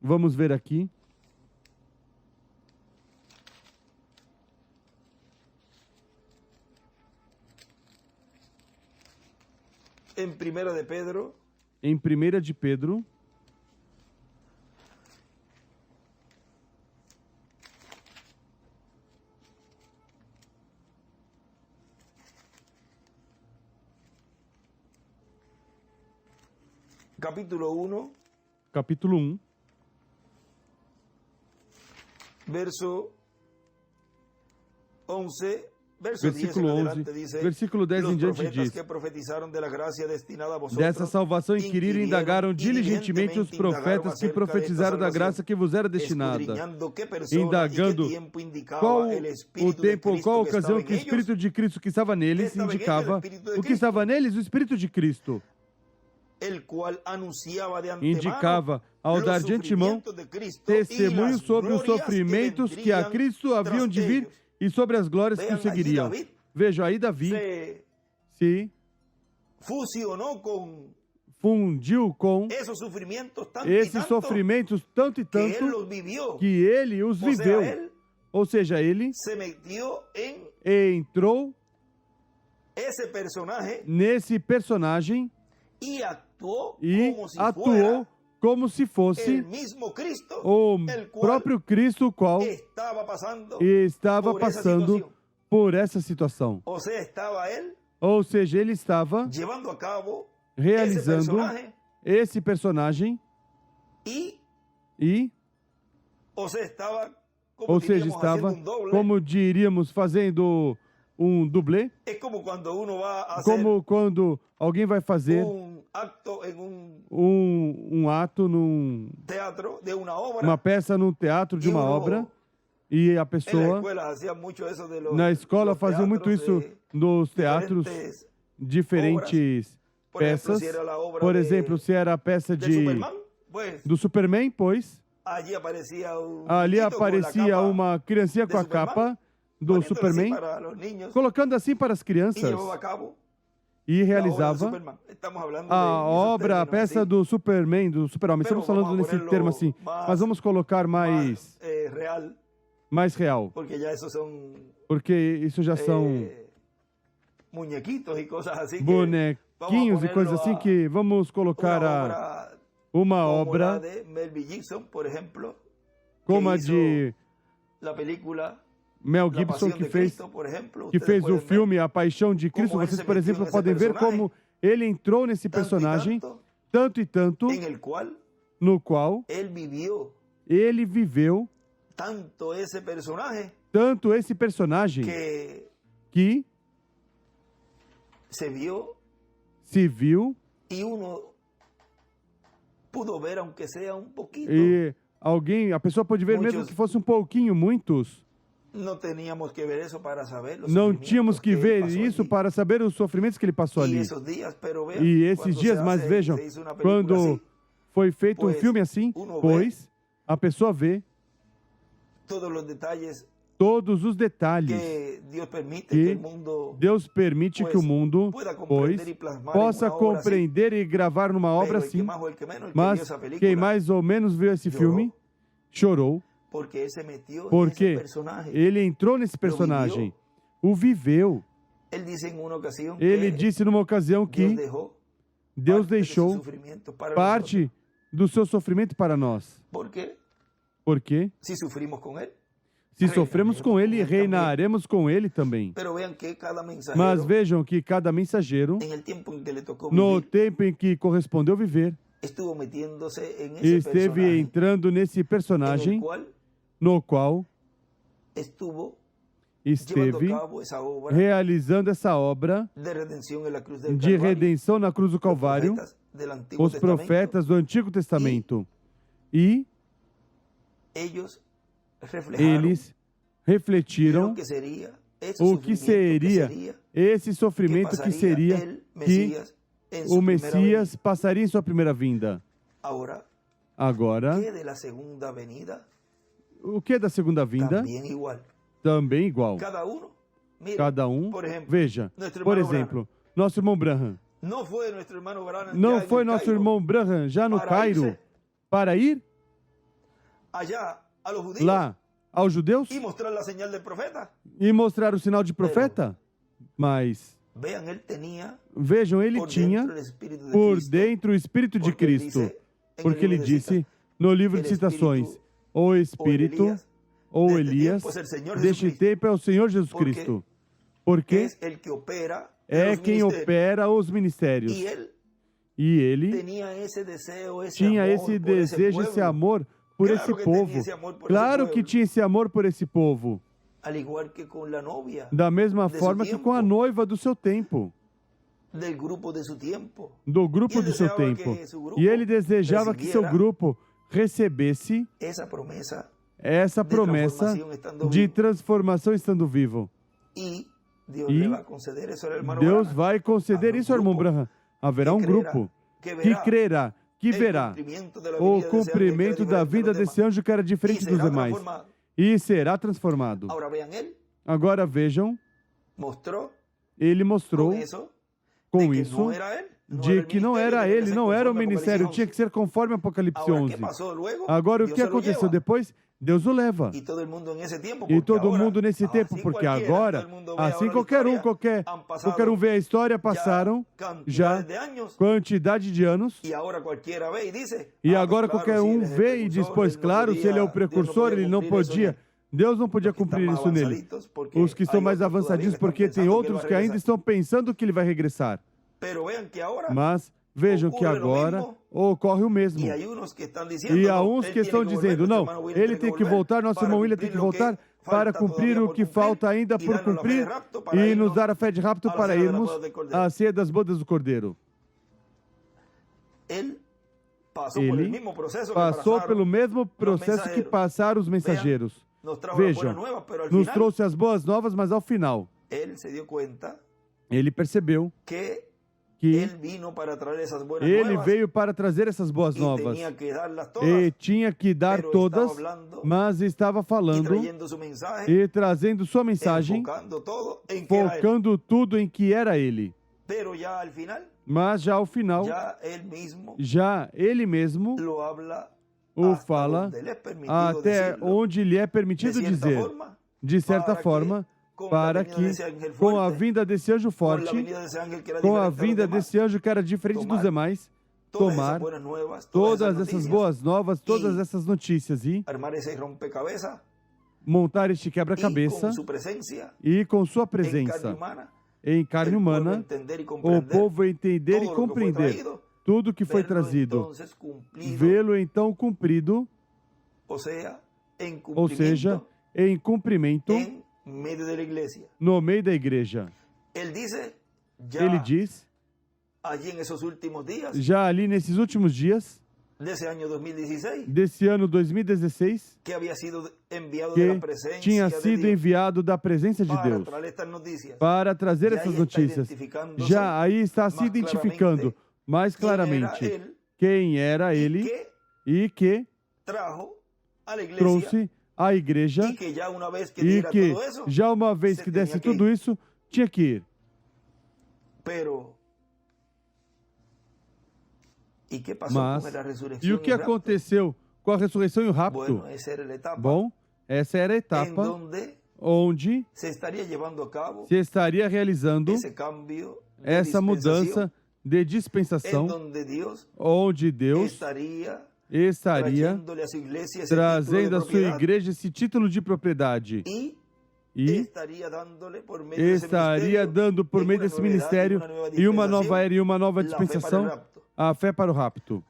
vamos ver aqui, em 1 de Pedro, capítulo 1, versículo 11, versículo 10 em diante diz: dessa salvação inquiriram e indagaram diligentemente os profetas que profetizaram da graça que vos era destinada, indagando qual o tempo ou qual a ocasião que o Espírito de Cristo que estava neles indicava. O que estava neles? O Espírito de Cristo indicava ao dar de antemão testemunho sobre os sofrimentos que a Cristo haviam de vir e sobre as glórias que o seguiriam. Vejam, aí Davi se fundiu com esses sofrimentos tanto e tanto que ele os viveu. Ou seja, ele entrou nesse personagem e atuou como se fosse o próprio Cristo, o qual estava passando por essa situação. Ou seja, ele estava realizando esse personagem ou seja, estava, como diríamos, fazendo um dublê, como quando alguém vai fazer um ato uma peça num teatro de uma obra, e a pessoa, na escola, fazia muito isso nos teatros, diferentes peças. Por exemplo, se era a peça do Superman, pois ali aparecia uma criancinha com a capa do Superman, colocando assim para as crianças, e realizava a obra, a peça do Superman, do Super-Homem. Estamos falando nesse termo assim, mas vamos colocar mais real, porque isso já são bonequinhos e coisas assim, que vamos colocar uma obra como a de Mel Gibson, que fez o filme A Paixão de Cristo. Vocês, por exemplo, podem ver como ele entrou nesse personagem, tanto e tanto, no qual ele viveu tanto esse personagem que se viu e a pessoa pode ver mesmo que fosse um pouquinho, muitos. Não tínhamos que ver isso para saber os sofrimentos que ele passou ali. E esses dias, mas vejam, quando foi feito um filme assim, pois a pessoa vê todos os detalhes que Deus permite que o mundo, pois, possa compreender e gravar numa obra assim. Mas quem mais ou menos viu esse filme chorou, porque ele entrou nesse personagem, o viveu. Ele disse numa ocasião que Deus deixou parte do seu sofrimento para nós. Porque se sofremos com ele, reinaremos com ele também. Mas vejam que cada mensageiro, no tempo em que correspondeu viver, esteve entrando nesse personagem, no qual esteve realizando essa obra de redenção na cruz do Calvário, os profetas do Antigo Testamento. E eles refletiram o que seria esse sofrimento, que seria que o Messias passaria em sua primeira vinda. Agora, o que é da segunda vinda? Também igual. Cada um, veja, por exemplo, nosso irmão Branham. Não foi nosso irmão Branham já no Cairo para ir lá aos judeus e mostrar o sinal de profeta? Mas vejam, ele tinha por dentro o Espírito de Cristo, porque ele disse no livro de citações: o Espírito ou Elias deste tempo é o Senhor Jesus Cristo, porque é quem opera os ministérios. E ele tinha esse desejo, esse amor por esse povo. Claro que tinha esse amor por esse povo. Da mesma forma que com a noiva do seu tempo. Do grupo do seu tempo. E ele desejava que seu grupo recebesse essa promessa de transformação estando vivo. E Deus vai conceder isso ao irmão Branham. Haverá um grupo que crerá, que verá o cumprimento da vida desse anjo, que era diferente dos demais, e será transformado. Agora vejam, ele mostrou com isso de que não era ele, não era o ministério, tinha que ser conforme Apocalipse 11. Agora, o que aconteceu depois? Deus o leva. E todo mundo nesse tempo, porque agora, assim qualquer um vê a história, passaram já quantidade de anos, e agora qualquer um vê e diz, pois claro, se ele é o precursor, ele não podia, Deus não podia cumprir isso nele. Os que estão mais avançadinhos, porque tem outros que ainda estão pensando que ele vai regressar. Mas vejam que agora ocorre o mesmo. E há uns que estão dizendo, não, ele tem que voltar, nosso irmão William tem que voltar, para cumprir o que falta ainda por cumprir e nos dar a fé de rapto para irmos à ceia das bodas do Cordeiro. Ele passou pelo mesmo processo que passaram os mensageiros. Vejam, nos trouxe as boas novas, mas ao final, ele percebeu que ele veio para trazer essas boas novas e tinha que dar todas, mas estava falando e trazendo sua mensagem, focando tudo em que era ele. Mas já ao final, já ele mesmo o fala até onde lhe é permitido dizer, de certa forma, para que, com a vinda desse anjo forte, com a vinda desse anjo que era diferente dos demais, tomar todas essas boas novas, todas essas notícias e montar este quebra-cabeça e, com sua presença em carne humana, o povo entender e compreender tudo que foi trazido, vê-lo então cumprido, ou seja, em cumprimento no meio da igreja. Ele diz, já ali nesses últimos dias, desse ano 2016, que tinha sido enviado da presença de Deus para trazer essas notícias. Já aí está se identificando mais claramente quem era ele e que trouxe a igreja e que já uma vez que desse tudo isso, tinha que ir. Mas, e o que aconteceu com a ressurreição e o rapto? Bom, essa era a etapa onde se estaria realizando essa mudança de dispensação, onde Deus estaria trazendo à sua igreja esse título de propriedade e estaria dando por meio desse ministério e uma nova era e uma nova dispensação a fé para o rapto.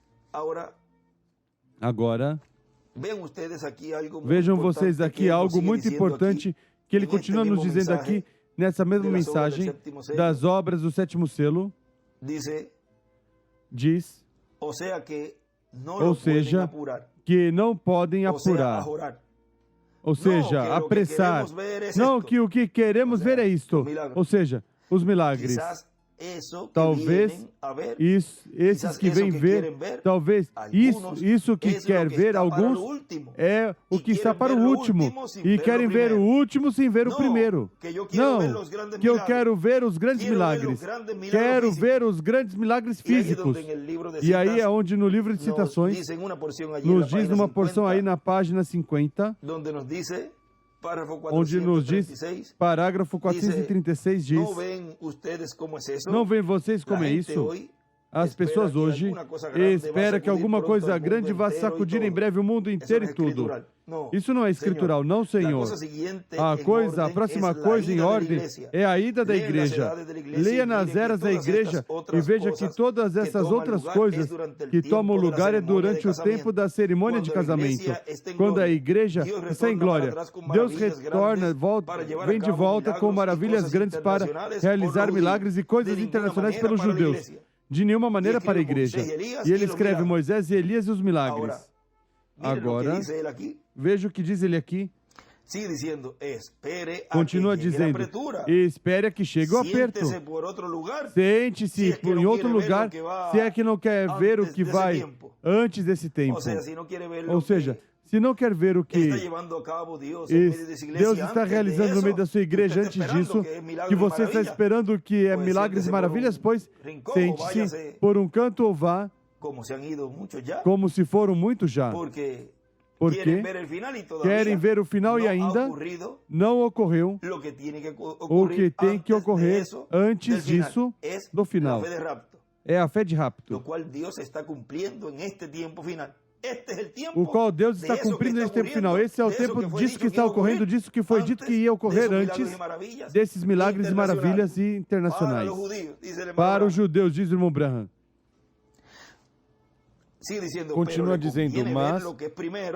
Agora, vejam vocês aqui algo muito importante que ele continua nos dizendo aqui nessa mesma mensagem das obras do sétimo selo. Diz, ou seja, que não podem apurar. Ou seja, apressar. Não, que o que queremos ver é isto. Ou seja, os milagres. Talvez esses que vêm ver, talvez isso que quer ver alguns é o que está para o último e querem ver o último sem ver o primeiro. Não, que eu quero ver os grandes milagres. Quero ver os grandes milagres físicos. E aí é onde no livro de citações nos diz numa porção aí na página 50, onde nos diz, parágrafo 436 diz, não veem vocês como é isso? As pessoas hoje esperam que alguma coisa grande vá sacudir em breve o mundo inteiro e tudo. Isso não é escritural, não, Senhor. A próxima coisa em ordem é a ida da igreja. Leia nas eras da igreja e veja que todas essas outras coisas que tomam lugar é durante o tempo da cerimônia de casamento. Quando a igreja está em glória, Deus retorna, vem de volta com maravilhas grandes para realizar milagres e coisas internacionais pelos judeus. De nenhuma maneira para a igreja. E ele escreve Moisés e Elias e os milagres. Agora, veja o que diz ele aqui. Continua dizendo, espere a que chegue o aperto. Sente-se em outro lugar, se é que não quer ver o que vai antes desse tempo. Ou seja, se não quer ver o que Deus está realizando no meio da sua igreja antes disso, que você está esperando que é milagres e maravilhas, pois sente-se por um canto ou vá, como se foram muitos já. Porque querem ver o final e ainda não ocorreu o que tem que ocorrer antes disso, do final. É a fé de rapto, o qual Deus está cumprindo nesse tempo final. Esse é o tempo disso que está ocorrendo, disso que foi dito que ia ocorrer antes desses milagres e maravilhas internacionais. Para os judeus, diz o irmão Branham. Continua dizendo, mas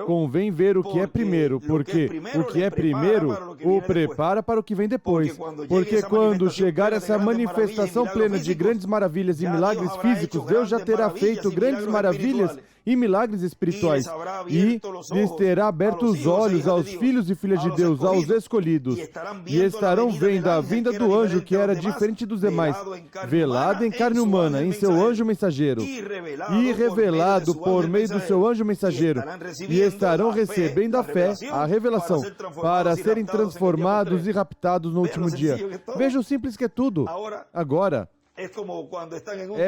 convém ver o que é primeiro, porque o que é primeiro o prepara para o que vem depois. Porque quando chegar essa manifestação plena de grandes maravilhas e milagres físicos, Deus já terá feito grandes maravilhas e milagres espirituais, e lhes terá aberto os olhos aos filhos e filhas de Deus, aos escolhidos, e estarão vendo a vinda do anjo que era diferente dos demais, velado em carne humana, em seu anjo mensageiro, e revelado por meio do seu anjo mensageiro, e estarão recebendo a fé, a revelação, para serem transformados e raptados no último dia. Veja o simples que é tudo. Agora, é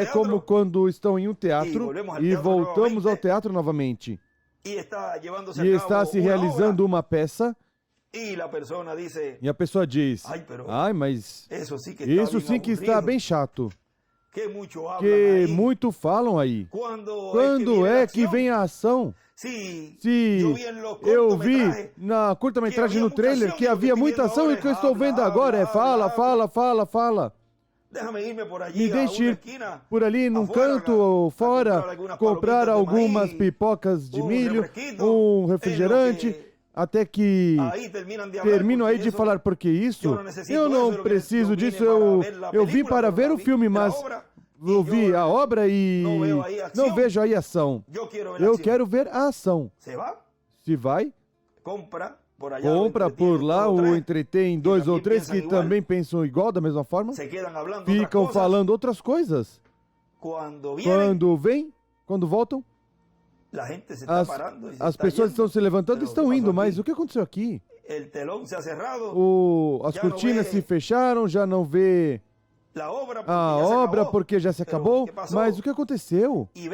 como quando estão em um teatro e voltamos ao teatro novamente. E está se realizando uma peça e a pessoa diz, ai, mas isso sim que está bem chato. Que muito falam aí. Quando é que vem a ação? Se eu vi na curta-metragem no trailer que havia muita ação e o que eu estou vendo agora é fala, fala, fala, fala. Me deixe ir por ali num canto fora, comprar algumas pipocas de milho, um refrigerante, até que termino aí de falar, porque isso, eu não preciso disso, eu vim para ver o filme, mas eu vi a obra e não vejo aí ação. Eu quero ver a ação. Se vai, compra por lá ou entretém dois ou três que também pensam igual, da mesma forma. Ficam falando outras coisas. Quando vêm, quando voltam, as pessoas estão se levantando e estão indo, mas o que aconteceu aqui? As cortinas se fecharam, já não vê a obra porque já se acabou, mas o que aconteceu? E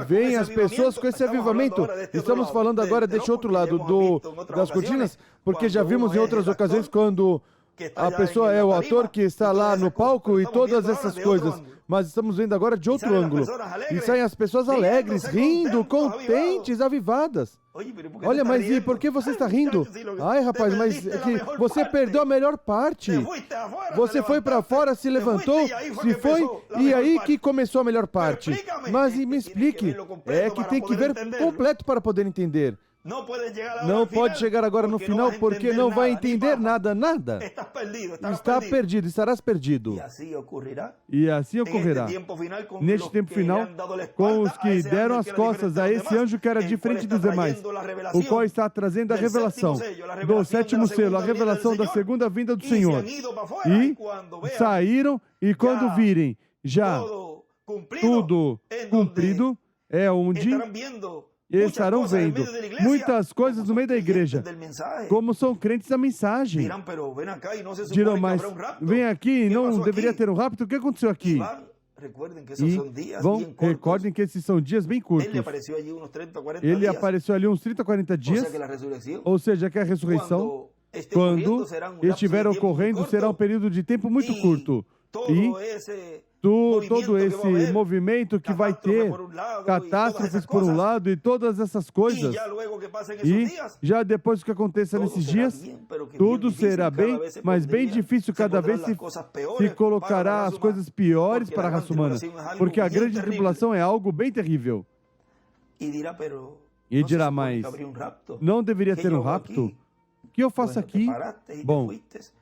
vem as pessoas com esse avivamento. Estamos falando agora deste outro lado das cortinas, porque já vimos em outras ocasiões quando a pessoa é o ator que está lá no palco e todas essas coisas. Mas estamos vendo agora de outro ângulo. E saem as pessoas alegres, rindo, contentes, avivadas. Olha, mas e por que você está rindo? Ai, rapaz, mas é que você perdeu a melhor parte. Você foi para fora, se levantou, se foi, e aí que começou a melhor parte. Mas me explique, é que tem que ver completo para poder entender. Não pode chegar agora no final porque não vai entender nada. Está perdido, estarás perdido. E assim ocorrerá. Neste tempo final, com os que deram as costas a esse anjo que era diferente dos demais, o qual está trazendo a revelação do sétimo selo, a revelação da segunda vinda do Senhor. E saíram, e quando virem já tudo cumprido, é onde estarão vendo muitas coisas no meio da igreja, como são crentes da mensagem. Dirão, mas vem aqui e não deveria ter um rapto? O que aconteceu aqui? E recordem que esses são dias bem curtos. Ele apareceu ali uns 30, 40 dias, ou seja, que a ressurreição, quando estiver ocorrendo, será um período de tempo muito curto. E todo esse movimento que vai ter, catástrofes por um lado e todas essas coisas, e já depois que aconteça nesses dias, tudo será bem, mas bem difícil cada vez se colocará as coisas piores para a raça humana, porque a grande tribulação é algo bem terrível. E dirá, mas não deveria ter um rapto? O que eu faço aqui? Bom,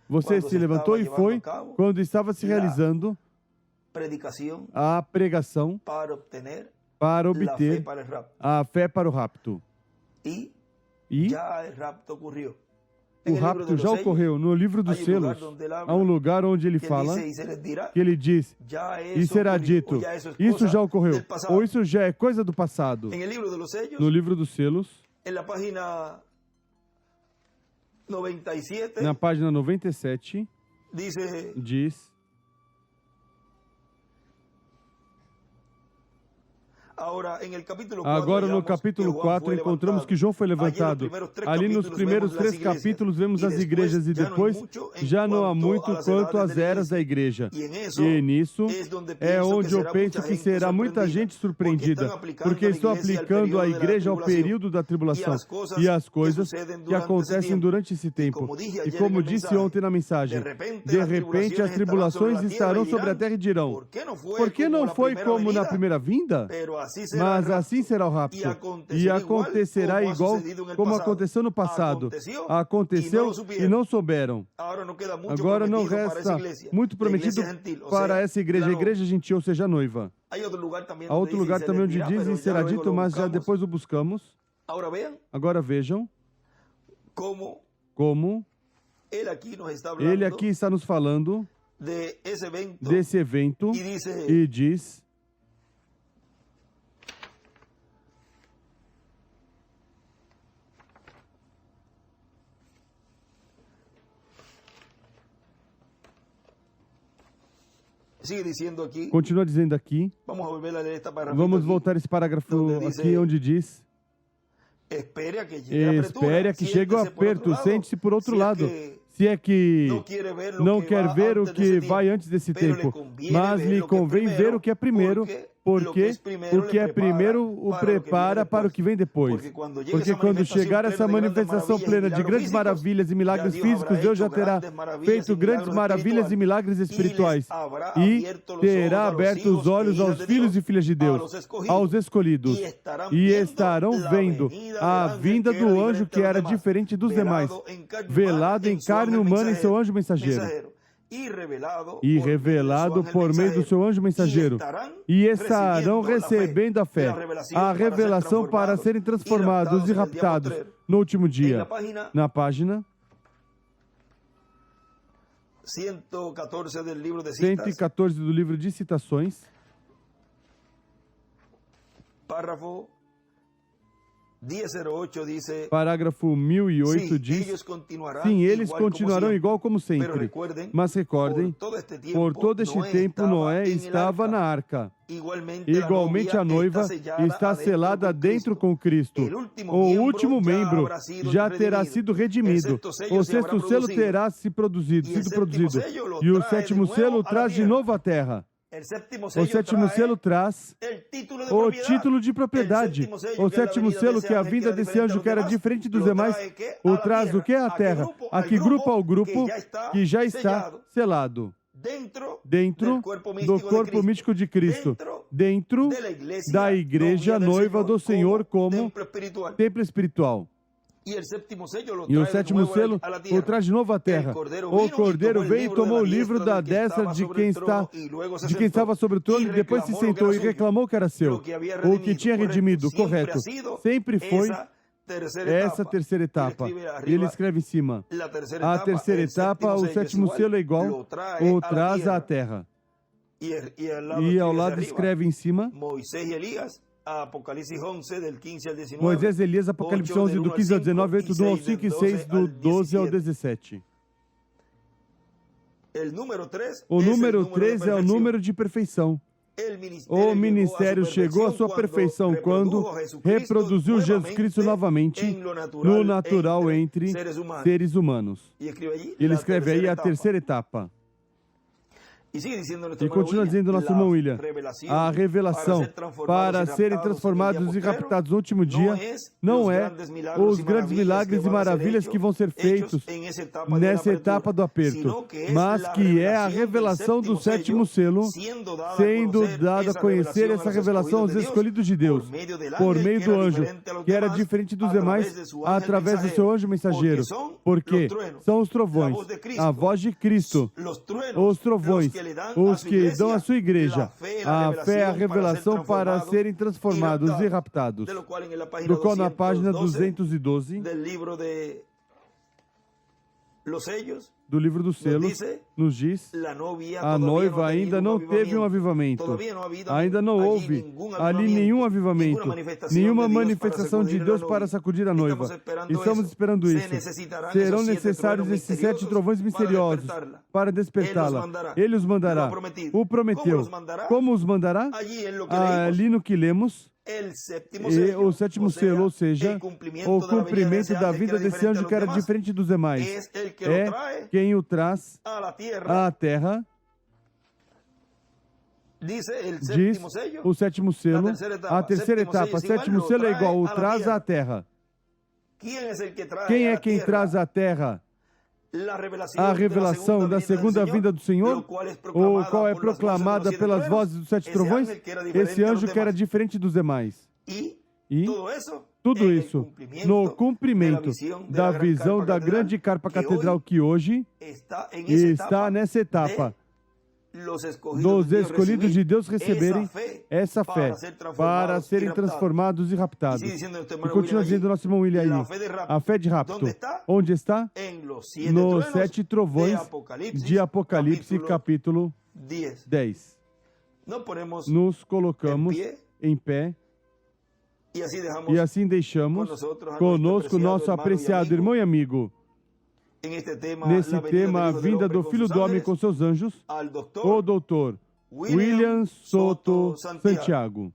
você se levantou e foi quando estava se realizando a pregação para obter a fé para o rapto. E o rapto já ocorreu. No livro dos selos, há um lugar onde ele fala, que ele diz, e será dito, isso já ocorreu, ou isso já é coisa do passado. No livro dos selos, na página 97, diz, agora no capítulo 4 encontramos que João foi levantado. Ali nos primeiros 3 capítulos vemos as igrejas e depois já não há muito quanto às eras da igreja. E nisso é onde eu penso que será muita gente surpreendida, porque estou aplicando a igreja ao período da tribulação e as coisas que acontecem durante esse tempo. E como disse ontem na mensagem, de repente as tribulações estarão sobre a terra e dirão, por que não foi como na primeira vinda? mas assim será o rapto. E acontecerá igual como aconteceu no passado. Aconteceu e não souberam. Agora não resta muito prometido para essa igreja, a igreja gentil, ou seja, a noiva. Há outro lugar também onde diz e será dito, mas já depois o buscamos. Agora vejam como ele aqui está nos falando desse evento e diz: continua dizendo aqui, vamos voltar esse parágrafo aqui onde diz: espere a que chegue o aperto, sente-se por outro lado. Se é que não quer ver o que vai antes desse tempo, mas lhe convém ver o que é primeiro, porque o que é primeiro o prepara para o que vem depois. Porque quando chegar essa manifestação plena de grandes maravilhas e milagres físicos, Deus já terá feito grandes maravilhas e milagres espirituais e terá aberto os olhos aos filhos e filhas de Deus, aos escolhidos, e estarão vendo a vinda do anjo que era diferente dos demais, velado em carne humana em seu anjo mensageiro, e revelado por meio do seu anjo mensageiro, e estarão recebendo a fé, a revelação para serem transformados e raptados no último dia. Na página 114 do livro de Citações, parágrafo 1008 diz: sim, eles continuarão igual como sempre. Mas recordem, por todo este tempo Noé estava na arca. Igualmente a noiva está selada dentro com Cristo. O último membro já terá sido redimido. O sexto selo terá sido produzido. E o sétimo selo traz de novo a terra. O sétimo selo traz o título de propriedade. O sétimo selo, que é a vinda desse anjo que era diferente dos demais, o traz o que? A terra. A que grupo? Ao grupo que já está selado dentro do corpo místico de Cristo, dentro da igreja noiva do Senhor como templo espiritual. E o sétimo selo o traz de novo à terra. O Cordeiro veio e tomou o livro da destra de quem estava sobre o trono, e depois se sentou e reclamou que era seu. O que tinha redimido, correto. Sempre foi essa terceira etapa. E ele escreve em cima: a terceira etapa, o sétimo selo é igual, o traz à terra. E ao lado escreve em cima: Moisés e Elias, Apocalipse 11, do 15 ao 19, 8 do 1 ao 5 e 6 do 12 ao 17. O número 3 é o número de perfeição. O ministério chegou à sua perfeição quando reproduziu Jesus Cristo novamente no natural entre seres humanos. Ele escreve aí a terceira etapa. E continua dizendo nosso irmão William: a revelação para serem transformados e raptados no último dia não é os grandes milagres e maravilhas que vão ser feitos nessa etapa do aperto, mas que é a revelação do sétimo selo, sendo dado a conhecer essa revelação aos escolhidos de Deus, por meio do anjo, que era diferente dos demais, através do seu anjo mensageiro, porque são os trovões, a voz de Cristo, os trovões, os que dão à sua igreja a fé e a revelação para serem transformados e raptados. Do qual na página 212 do livro dos selos nos diz: a noiva ainda não teve um avivamento. Ainda não houve ali nenhum avivamento, nenhuma manifestação de Deus para sacudir a noiva. Estamos esperando isso. Serão necessários esses 7 trovões misteriosos para despertá-la. Ele os mandará. O prometeu. Como os mandará? Ali no que lemos, e o sétimo selo, ou seja, o cumprimento da vida desse anjo que era diferente dos demais, é quem o traz à terra. Diz o sétimo selo, a terceira etapa. Sétimo selo é igual, o traz à terra. Quem é quem traz à terra a revelação da segunda vinda do Senhor, o qual é proclamada pelas vozes dos 7 trovões, esse anjo que era diferente dos demais. E tudo isso no cumprimento da visão da grande carpa catedral que hoje está nessa etapa dos escolhidos de Deus receberem essa fé para serem transformados e raptados. E continua dizendo nosso irmão William aí, a fé de rapto, onde está? Nos 7 trovões de Apocalipse, capítulo 10. Nos colocamos em pé e assim deixamos conosco nosso apreciado irmão e amigo nesse tema, a vinda do Filho do Homem com seus anjos, o doutor William Soto Santiago.